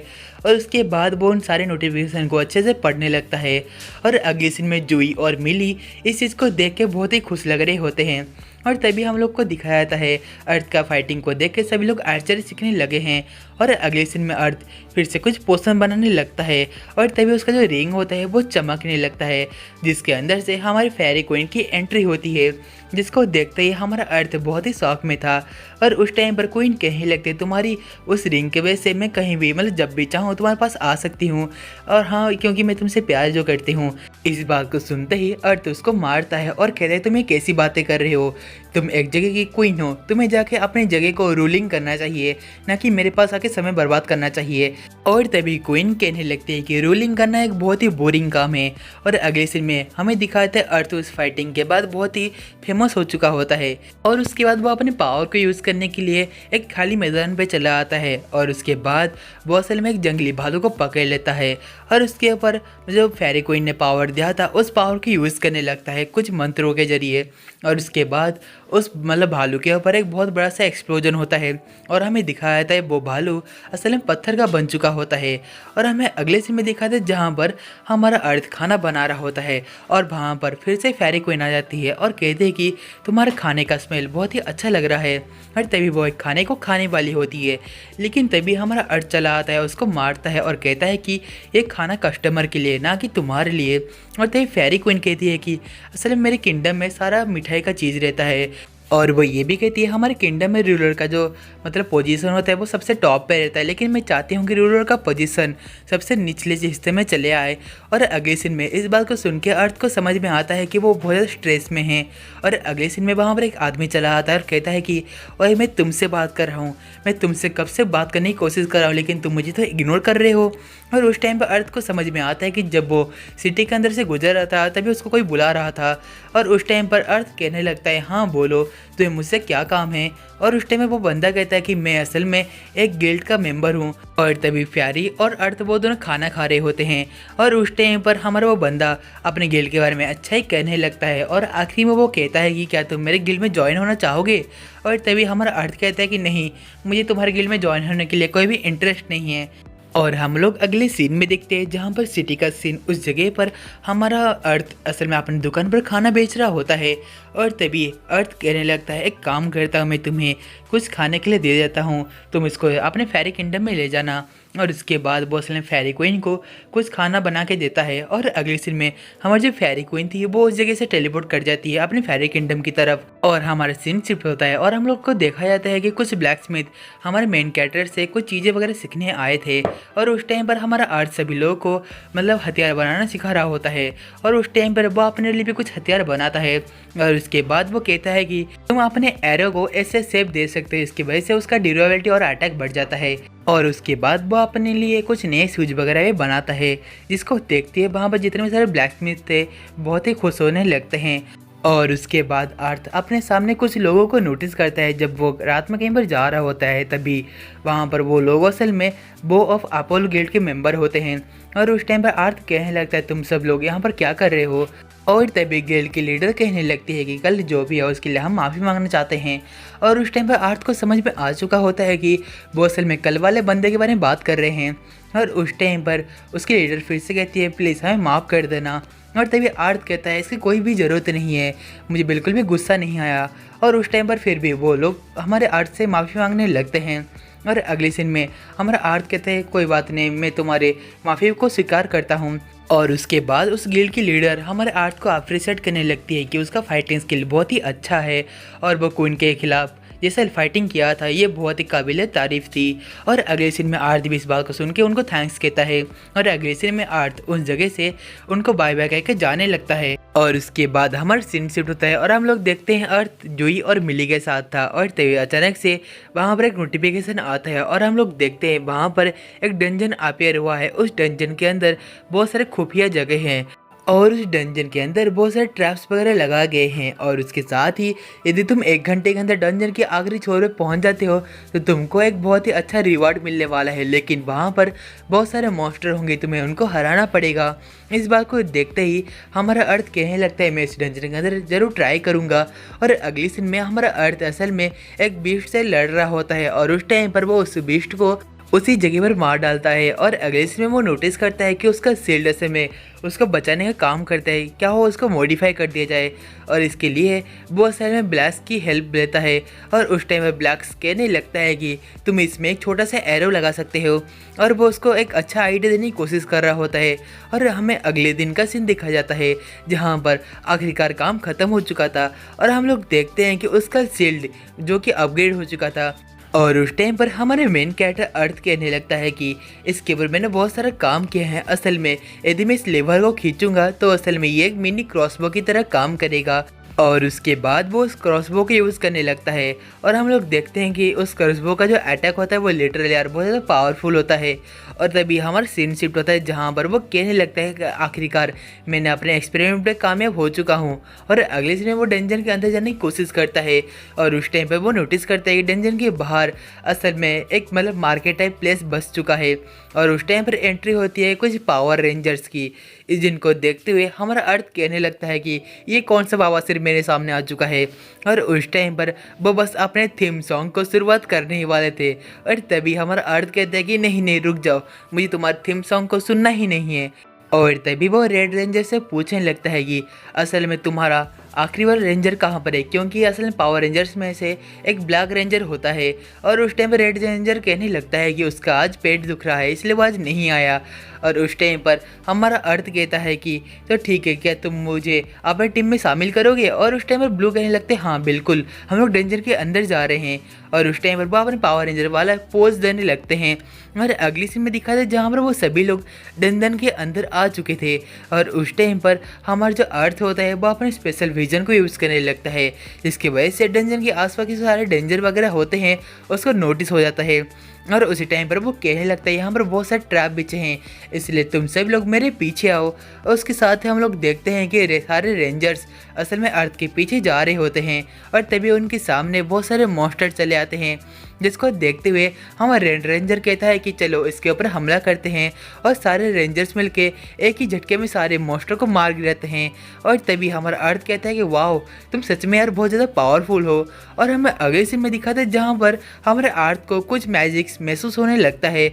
और उसके बाद वो उन सारे नोटिफिकेशन को अच्छे से पढ़ने लगता है और अगले सीन में जूई और मिली इस चीज़ को देख के बहुत ही खुश लग रहे होते हैं। और तभी हम लोग को दिखाया जाता है अर्थ का फाइटिंग को देख के सभी लोग आर्चरी सीखने लगे हैं। और अगले सीन में अर्थ फिर से कुछ पोशन बनाने लगता है और तभी उसका जो रिंग होता है वो चमकने लगता है, जिसके अंदर से हमारी फेरी क्वीन की एंट्री होती है, जिसको देखते ही हमारा अर्थ बहुत ही शौक में था। और उस टाइम पर क्वीन कहने लगते तुम्हारी उस रिंग के वजह से मैं कहीं भी मतलब जब भी चाहूँ तुम्हारे पास आ सकती हूँ और हाँ क्योंकि मैं तुमसे प्यार जो करती हूँ। इस बात को सुनते ही अर्थ उसको मारता है और कहता है तुम ये कैसी बातें कर रहे हो, तुम एक जगह की क्वीन हो, तुम्हें जाके अपनी जगह को रूलिंग करना चाहिए, ना कि मेरे पास आके समय बर्बाद करना चाहिए। और तभी क्वीन कहने लगती है कि रूलिंग करना एक बहुत ही बोरिंग काम है। और अगले सीन में हमें दिखाते हैं अर्थ उस फाइटिंग के बाद बहुत ही फेमस हो चुका होता है और उसके बाद वो अपने पावर को यूज़ करने के लिए एक खाली मैदान पे चला आता है और उसके बाद वो असल में एक जंगली भालू को पकड़ लेता है और उसके ऊपर जो फेरी क्वीन ने पावर दिया था उस पावर को यूज़ करने लगता है कुछ मंत्रों के जरिए। और उसके बाद उस मतलब भालू के ऊपर एक बहुत बड़ा सा एक्सप्लोजन होता है और हमें दिखाया जाता है वो भालू असल में पत्थर का बन चुका होता है। और हमें अगले सीन में दिखाते हैं जहाँ पर हमारा अर्थ खाना बना रहा होता है और वहाँ पर फिर से फेरी क्वीन आ जाती है और कहते हैं कि तुम्हारे खाने का स्मेल बहुत ही अच्छा लग रहा है। और तभी वो एक खाने को खाने वाली होती है, लेकिन तभी हमारा अर्थ चला आता है, उसको मारता है और कहता है कि ये खाना कस्टमर के लिए ना कि तुम्हारे लिए। और तभी फेरी क्वीन कहती है कि असल में मेरे किंगडम में सारा मिठाई का चीज़ रहता है और वो ये भी कहती है हमारे किंगडम में रूलर का जो मतलब पोजीशन होता है वो सबसे टॉप पे रहता है, लेकिन मैं चाहती हूँ कि रूलर का पोजीशन सबसे निचले हिस्से में चले आए। और अगले सीन में इस बात को सुन के अर्थ को समझ में आता है कि वो बहुत ज़्यादा स्ट्रेस में है। और अगले सीन में वहाँ पर एक आदमी चला आता है और कहता है कि ओए मैं तुमसे बात कर रहा हूँ, मैं तुमसे कब से बात करने की कोशिश कर रहा हूँ लेकिन तुम मुझे तो इग्नोर कर रहे हो। और उस टाइम पर अर्थ को समझ में आता है कि जब वो सिटी के अंदर से गुजर रहा था तभी उसको कोई बुला रहा था। और उस टाइम पर अर्थ कहने लगता है हाँ बोलो तुम्हें मुझसे क्या काम है। और उस टाइम में वो बंदा कहता है कि मैं असल में एक गिल्ड का मेंबर हूँ। और तभी फ्यारी और अर्थ वो दोनों खाना खा रहे होते हैं और उस टाइम पर हमारा वो बंदा अपने गिल्ड के बारे में अच्छा ही कहने लगता है और आखिरी में वो कहता है कि क्या तुम मेरे गिल्ड में ज्वाइन होना चाहोगे। और तभी हमारा अर्थ कहता है कि नहीं, मुझे तुम्हारे गिल्ड में ज्वाइन होने के लिए कोई भी इंटरेस्ट नहीं है। और हम लोग अगले सीन में देखते हैं जहाँ पर सिटी का सीन उस जगह पर हमारा अर्थ असल में अपनी दुकान पर खाना बेच रहा होता है। और तभी अर्थ कहने लगता है एक काम करता हूँ, मैं तुम्हें कुछ खाने के लिए दे देता हूँ, तुम इसको अपने फेरी किंगडम में ले जाना। और उसके बाद वो असल में फेरी क्वीन को कुछ खाना बना के देता है और अगले सीन में हमारी जो फेरी क्वीन थी वो उस जगह से टेलीपोर्ट कर जाती है अपने फेरी किंगडम की तरफ। और हमारा सीन शिफ्ट होता है और हम लोग को देखा जाता है कि कुछ ब्लैक स्मिथ हमारे मेन कैरेक्टर से कुछ चीज़ें वगैरह सीखने आए थे। और उस टाइम पर हमारा आर्ट सभी लोगों को मतलब हथियार बनाना सिखा रहा होता है। और उस टाइम पर वो अपने लिए भी कुछ हथियार बनाता है और उसके बाद वो कहता है कि तुम अपने एरो को ऐसे सेप दे सकते हो, इसकी वजह से उसका ड्यूरेबिलिटी और अटैक बढ़ जाता है। और उसके बाद वो अपने लिए कुछ नए शूज वगैरह भी बनाता है, जिसको देखते हैं वहाँ पर जितने भी सारे ब्लैक स्मिथ थे बहुत ही खुश होने लगते हैं। और उसके बाद अर्थ अपने सामने कुछ लोगों को नोटिस करता है। जब वो रात में कहीं पर जा रहा होता है तभी वहाँ पर वो लोग असल में बो ऑफ अपोलो गिल्ड के मेंबर होते हैं। और उस टाइम पर अर्थ कहने लगता है तुम सब लोग यहाँ पर क्या कर रहे हो। और तभी गिल्ड की लीडर कहने लगती है कि कल जो भी है उसके लिए हम माफ़ी मांगना चाहते हैं। और उस टाइम पर अर्थ को समझ में आ चुका होता है कि वो असल में कल वाले बंदे के बारे में बात कर रहे हैं। और उस टाइम पर उसकी लीडर फिर से कहती है प्लीज़ हमें माफ़ कर देना। और तभी आर्थ कहता है इसकी कोई भी ज़रूरत नहीं है, मुझे बिल्कुल भी गुस्सा नहीं आया। और उस टाइम पर फिर भी वो लोग हमारे आर्थ से माफ़ी मांगने लगते हैं। और अगले सीन में हमारा आर्थ कहते हैं कोई बात नहीं, मैं तुम्हारे माफ़ी को स्वीकार करता हूँ। और उसके बाद उस गिल्ड की लीडर हमारे आर्थ को अप्रिशिएट करने लगती है कि उसका फाइटिंग स्किल बहुत ही अच्छा है और वो क्वीन के खिलाफ जैसे फाइटिंग किया था ये बहुत ही काबिल तारीफ़ थी। और अगले सीन में आर्थ भी इस बात को सुन के उनको थैंक्स कहता है। और अगले सीन में आर्थ उस जगह से उनको बाय बाय कह के जाने लगता है। और उसके बाद हमारा सीन शिफ्ट होता है और हम लोग देखते हैं अर्थ जूही और मिली के साथ था। और तभी अचानक से वहाँ पर एक नोटिफिकेशन आता है और हम लोग देखते हैं वहाँ पर एक डंजन अपीयर हुआ है। उस डंजन के अंदर बहुत सारे खुफिया जगह हैं और उस डंजन के अंदर बहुत सारे ट्रैप्स वगैरह लगा गए हैं। और उसके साथ ही यदि तुम 1 घंटे के अंदर डंजन के आखिरी छोर पे पहुंच जाते हो तो तुमको एक बहुत ही अच्छा रिवॉर्ड मिलने वाला है, लेकिन वहां पर बहुत सारे मॉन्स्टर होंगे, तुम्हें उनको हराना पड़ेगा। इस बात को देखते ही हमारा अर्थ कहने लगता है मैं इस डंजन के अंदर ज़रूर ट्राई करूँगा। और अगली सीन में हमारा अर्थ असल में एक बीस्ट से लड़ रहा होता है और उस टाइम पर वो उस बीस्ट को उसी जगह पर मार डालता है। और अगले सीन में वो नोटिस करता है कि उसका शील्ड से में उसको बचाने का काम करता है, क्या हो उसको मॉडिफाई कर दिया जाए। और इसके लिए वो असल में ब्लैक्स की हेल्प लेता है। और उस टाइम में ब्लैक्स कहने लगता है कि तुम इसमें एक छोटा सा एरो लगा सकते हो। और वो उसको एक अच्छा आइडिया देने की कोशिश कर रहा होता है। और हमें अगले दिन का सीन दिखा जाता है जहाँ पर आखिरकार काम ख़त्म हो चुका था और हम लोग देखते हैं कि उसका शील्ड जो कि अपग्रेड हो चुका था। और उस टाइम पर हमारे मेन कैरेक्टर अर्थ कहने लगता है कि इसके ऊपर मैंने बहुत सारा काम किया है, असल में यदि मैं इस लेवर को खींचूंगा तो असल में ये एक मिनी क्रॉसबो की तरह काम करेगा। और उसके बाद वो उस क्रॉसबो को यूज़ करने लगता है और हम लोग देखते हैं कि उस क्रॉसबो का जो अटैक होता है वो लिटरली यार बहुत ज़्यादा पावरफुल होता है। और तभी हमारा सीन शिफ्ट होता है जहाँ पर वो कहने लगता है कि आखिरकार मैंने अपने एक्सपेरिमेंट पे कामयाब हो चुका हूँ। और अगले सीन में वो डंजन के अंदर जाने की कोशिश करता है और उस टाइम पर वो नोटिस करता है कि डंजन के बाहर असल में एक मतलब मार्केट टाइप प्लेस बस चुका है। और उस टाइम पर एंट्री होती है कुछ पावर रेंजर्स की। इस जिनको देखते हुए हमारा अर्थ कहने लगता है कि ये कौन सा बाबा सिर्फ मेरे सामने आ चुका है। और उस टाइम पर वो बस अपने थीम सॉन्ग को शुरुआत करने ही वाले थे और तभी हमारा अर्थ कहता है कि नहीं नहीं रुक जाओ, मुझे तुम्हारे थीम सॉन्ग को सुनना ही नहीं है। और तभी वो रेड रेंजर से पूछने लगता है कि असल में तुम्हारा आखिरी वाला रेंजर कहाँ पर है, क्योंकि असल में पावर रेंजर्स में से एक ब्लैक रेंजर होता है। और उस टाइम पर रेड रेंजर कहने लगता है कि उसका आज पेट दुख रहा है इसलिए वो आज नहीं आया। और उस टाइम पर हमारा अर्थ कहता है कि तो ठीक है, क्या तुम मुझे अपनी टीम में शामिल करोगे। और उस टाइम पर ब्लू कहने लगते हैं हाँ बिल्कुल, हम लोग डेंजर के अंदर जा रहे हैं। और उस टाइम पर वो अपने पावर रेंजर वाला पोज देने लगते हैं। और अगली सीन में दिखा था जहाँ पर वो सभी लोग डंजन के अंदर आ चुके थे। और उस टाइम पर हमारा जो अर्थ होता है वो अपने स्पेशल विजन को यूज़ करने लगता है, जिसकी वजह से डंजन के आसपास के सारे डेंजर वगैरह होते हैं उसको नोटिस हो जाता है। और उसी टाइम पर वो कहने लगता है यहाँ पर बहुत सारे ट्रैप बिछे हैं इसलिए तुम सब लोग मेरे पीछे आओ। और उसके साथ ही हम लोग देखते हैं कि सारे रेंजर्स असल में अर्थ के पीछे जा रहे होते हैं और तभी उनके सामने बहुत सारे मॉन्स्टर चले आते हैं, जिसको देखते हुए हमारा रेंजर कहता है कि चलो इसके ऊपर हमला करते हैं। और सारे रेंजर्स मिलके एक ही झटके में सारे मॉन्स्टर को मार गिराते हैं। और तभी हमारा अर्थ कहता है कि वाओ तुम सच में यार बहुत ज़्यादा पावरफुल हो। और हमें अगले सीन में दिखाते हैं जहाँ पर हमारे अर्थ को कुछ मैजिक्स महसूस होने लगता है।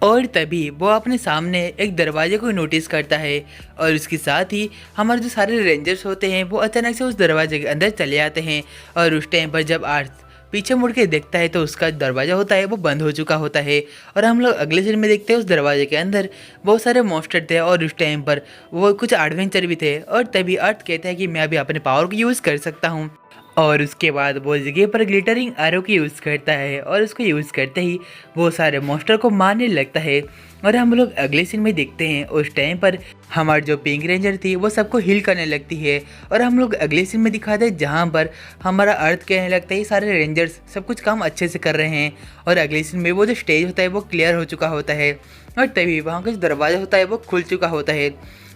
और तभी वो अपने सामने एक दरवाजे को नोटिस करता है और उसके साथ ही हमारे जो सारे रेंजर्स होते हैं वो अचानक से उस दरवाजे के अंदर चले आते हैं। और उस टाइम पर जब अर्थ पीछे मुड़ के देखता है तो उसका दरवाज़ा होता है वो बंद हो चुका होता है। और हम लोग अगले सीन में देखते हैं उस दरवाजे के अंदर बहुत सारे मॉन्स्टर थे और उस टाइम पर वो कुछ एडवेंचर भी थे। और तभी अर्थ कहता है कि मैं अभी अपने पावर को यूज़ कर सकता हूँ। और उसके बाद वो जगह पर ग्लिटरिंग एरो की यूज़ करता है और उसको यूज़ करते ही वो सारे मॉन्स्टर को मारने लगता है। और हम लोग अगले सीन में देखते हैं उस टाइम पर हमारी जो पिंक रेंजर थी वो सबको हील करने लगती है। और हम लोग अगले सीन में दिखाते हैं जहाँ पर हमारा अर्थ कहने लगता है सारे रेंजर्स सब कुछ काम अच्छे से कर रहे हैं। और अगले सीन में वो जो स्टेज होता है वो क्लियर हो चुका होता है और तभी वहाँ का जो दरवाज़ा होता है वो खुल चुका होता है।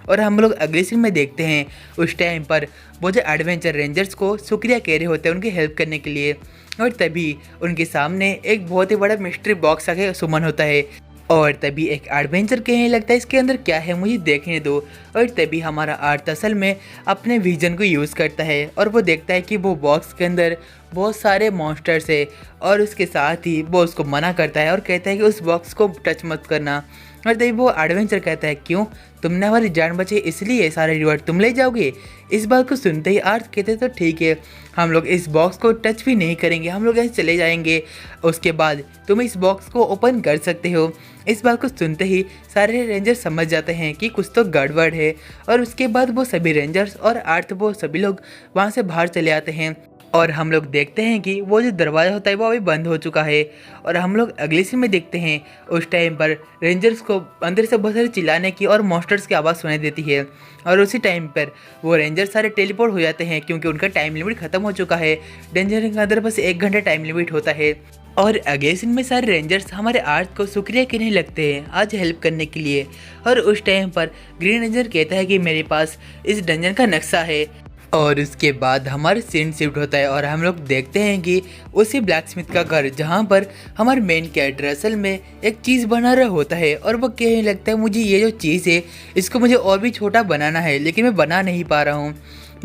और हम लोग अगले सीन में देखते हैं उस टाइम पर वो जो एडवेंचर रेंजर्स को शुक्रिया कह रहे होते हैं उनकी हेल्प करने के लिए। और तभी उनके सामने एक बहुत ही बड़ा मिस्ट्री बॉक्स आके सुमन होता है। और तभी एक एडवेंचर कहने लगता है इसके अंदर क्या है मुझे देखने दो। और तभी हमारा आर्ट असल में अपने विजन को यूज़ करता है और वो देखता है कि वो बॉक्स के अंदर बहुत सारे मॉन्स्टर्स है। और उसके साथ ही वो उसको मना करता है और कहता है कि उस बॉक्स को टच मत करना। और तभी वो एडवेंचर कहता है क्यों, तुमने हमारी जान बचाई इसलिए सारे रिवॉर्ड तुम ले जाओगे। इस बात को सुनते ही आर्थ कहते तो ठीक है, हम लोग इस बॉक्स को टच भी नहीं करेंगे, हम लोग ऐसे चले जाएंगे, उसके बाद तुम इस बॉक्स को ओपन कर सकते हो। इस बात को सुनते ही सारे रेंजर्स समझ जाते हैं कि कुछ तो गड़बड़ है। और उसके बाद वो सभी रेंजर्स और आर्थ वो सभी लोग वहाँ से बाहर चले आते हैं। और हम लोग देखते हैं कि वो जो दरवाज़ा होता है वो अभी बंद हो चुका है। और हम लोग अगले सीन में देखते हैं उस टाइम पर रेंजर्स को अंदर से बहुत सारे चिल्लाने की और मॉन्स्टर्स की आवाज़ सुनाई देती है। और उसी टाइम पर वो रेंजर्स सारे टेलीपोर्ट हो जाते हैं क्योंकि उनका टाइम लिमिट ख़त्म हो चुका है। रेंजर के अंदर बस 1 घंटा टाइम लिमिट होता है। और अगले सीन में सारे रेंजर्स हमारे आर्थ को शुक्रिया कहने लगते हैं आज हेल्प करने के लिए। और उस टाइम पर ग्रीन रेंजर कहता है कि मेरे पास इस डंजन का नक्शा है। और उसके बाद हमारे सीन शिफ्ट होता है और हम लोग देखते हैं कि उसी ब्लैक स्मिथ का घर जहाँ पर हमारे मेन कैरेक्टर असल में एक चीज़ बना रहा होता है। और वो कहने लगता है मुझे ये जो चीज़ है इसको मुझे और भी छोटा बनाना है लेकिन मैं बना नहीं पा रहा हूँ,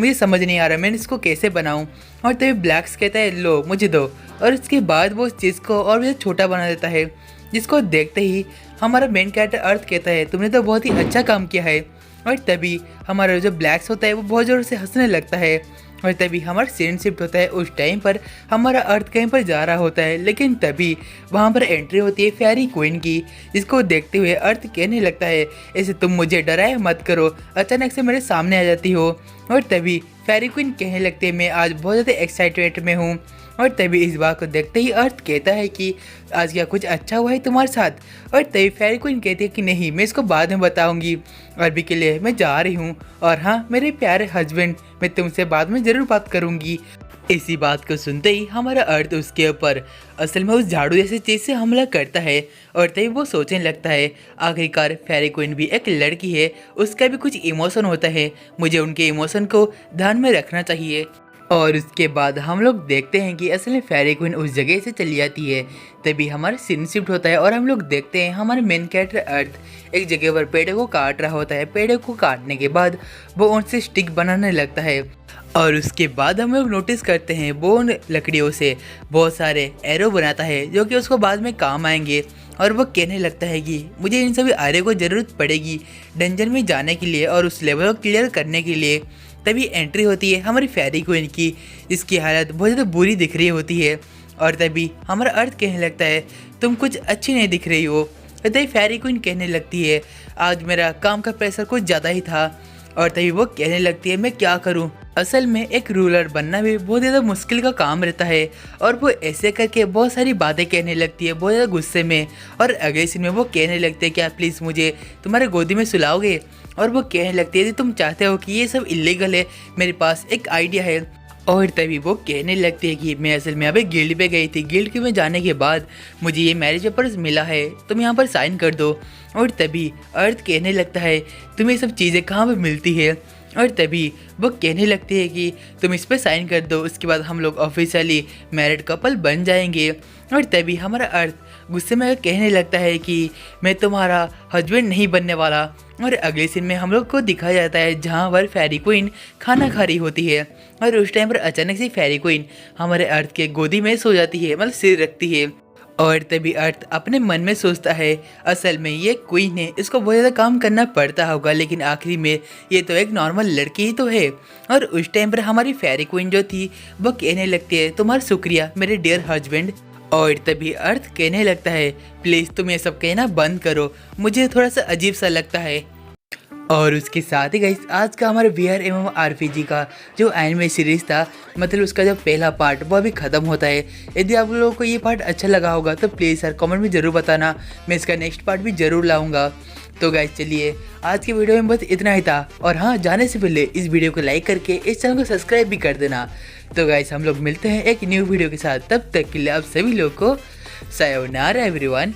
मुझे समझ नहीं आ रहा मैं इसको कैसे बनाऊँ। और तभी ब्लैक्स कहता है लो मुझे दो। और उसके बाद वो उस चीज़ को और भी छोटा बना देता है, जिसको देखते ही हमारा मेन कैरेक्टर अर्थ कहता है तुमने तो बहुत ही अच्छा काम किया है। और तभी हमारा जो ब्लैक्स होता है वो बहुत ज़ोर से हंसने लगता है। और तभी हमारा सीन शिफ्ट होता है उस टाइम पर हमारा अर्थ कहीं पर जा रहा होता है लेकिन तभी वहाँ पर एंट्री होती है फेरी क्वीन की, जिसको देखते हुए अर्थ कहने लगता है ऐसे तुम मुझे डराए मत करो, अचानक से मेरे सामने आ जाती हो। और तभी फेरी क्वीन कहने लगती है मैं आज बहुत ज़्यादा एक्साइटेड में हूँ। और तभी इस बात को देखते ही अर्थ कहता है कि आज क्या कुछ अच्छा हुआ है तुम्हारे साथ। और तभी फेरी क्वीन कहती है कि नहीं मैं इसको बाद में बताऊंगी, अभी के लिए मैं जा रही हूँ। और हाँ मेरे प्यारे हस्बैंड मैं तुमसे बाद में ज़रूर बात करूँगी। इसी बात को सुनते ही हमारा अर्थ उसके ऊपर असल में उस झाड़ू जैसी चीज़ से हमला करता है। और तभी वो सोचने लगता है आखिरकार फेरी क्वीन भी एक लड़की है, उसका भी कुछ इमोशन होता है, मुझे उनके इमोशन को ध्यान में रखना चाहिए। और उसके बाद हम लोग देखते हैं कि असल में फेरी क्वीन उस जगह से चली जाती है। तभी हमारा सीन शिफ्ट होता है और हम लोग देखते हैं हमारे मेन कैरेक्टर अर्थ एक जगह पर पेड़ों को काट रहा होता है। पेड़ों को काटने के बाद वो उनसे स्टिक बनाने लगता है। और उसके बाद हम लोग नोटिस करते हैं वो उन लकड़ियों से बहुत सारे एरो बनाता है जो कि उसको बाद में काम आएंगे। और वो कहने लगता है कि मुझे इन सभी एरो को ज़रूरत पड़ेगी डंजन में जाने के लिए और उस लेवल को क्लियर करने के लिए। तभी एंट्री होती है हमारी फेरी क्वीन की, जिसकी हालत बहुत ज़्यादा बुरी दिख रही होती है। और तभी हमारा अर्थ कहने लगता है तुम कुछ अच्छी नहीं दिख रही हो। तभी फेरी क्वीन कहने लगती है आज मेरा काम का प्रेशर कुछ ज़्यादा ही था। और तभी वो कहने लगती है मैं क्या करूं, असल में एक रूलर बनना भी बहुत ज़्यादा मुश्किल का काम रहता है। और वो ऐसे करके बहुत सारी बातें कहने लगती है बहुत ज़्यादा गुस्से में। और अगले सीन में वो कहने लगते हैं क्या प्लीज़ मुझे तुम्हारे गोदी में सुलाओगे। और वो कहने लगती है यदि तुम चाहते हो कि ये सब इलीगल है मेरे पास एक आइडिया है। और तभी वो कहने लगती है कि मैं असल में अभी गिल्ड पे गई थी, गिल्ड के में जाने के बाद मुझे ये मैरिज पेपर्स मिला है, तुम यहाँ पर साइन कर दो। और तभी अर्थ कहने लगता है तुम्हें ये सब चीज़ें कहाँ पर मिलती है। और तभी वो कहने लगती है कि तुम इस पर साइन कर दो, उसके बाद हम लोग ऑफिशियली मैरिड कपल बन जाएंगे। और तभी हमारा अर्थ गुस्से में कहने लगता है कि मैं तुम्हारा हस्बैंड नहीं बनने वाला। और अगले सीन में हम लोग को दिखाया जाता है जहाँ पर फेरी क्वीन खाना खा रही होती है। और उस टाइम पर अचानक से फेरी क्वीन हमारे अर्थ के गोदी में सो जाती है, मतलब सिर रखती है। और तभी अर्थ अपने मन में सोचता है असल में ये क्वीन है, इसको बहुत ज़्यादा काम करना पड़ता होगा लेकिन आखिरी में ये तो एक नॉर्मल लड़की ही तो है। और उस टाइम पर हमारी फेरी क्वीन जो थी वो कहने लगती है तुम्हारा शुक्रिया मेरे डियर हस्बैंड। और तभी अर्थ कहने लगता है प्लीज़ तुम ये सब कहना बंद करो, मुझे थोड़ा सा अजीब सा लगता है। और उसके साथ ही गाइस आज का हमारे VR एवं RPG का जो एनिमे सीरीज था, मतलब उसका जो पहला पार्ट वो अभी ख़त्म होता है। यदि आप लोगों को ये पार्ट अच्छा लगा होगा तो प्लीज़ यार कमेंट में ज़रूर बताना, मैं इसका नेक्स्ट पार्ट भी ज़रूर लाऊंगा। तो गाइस चलिए आज की वीडियो में बस इतना ही था, और हाँ जाने से पहले इस वीडियो को लाइक करके इस चैनल को सब्सक्राइब भी कर देना। तो गाइस हम लोग मिलते हैं एक न्यू वीडियो के साथ, तब तक के लिए आप सभी लोग को सायोनारा एवरीवन।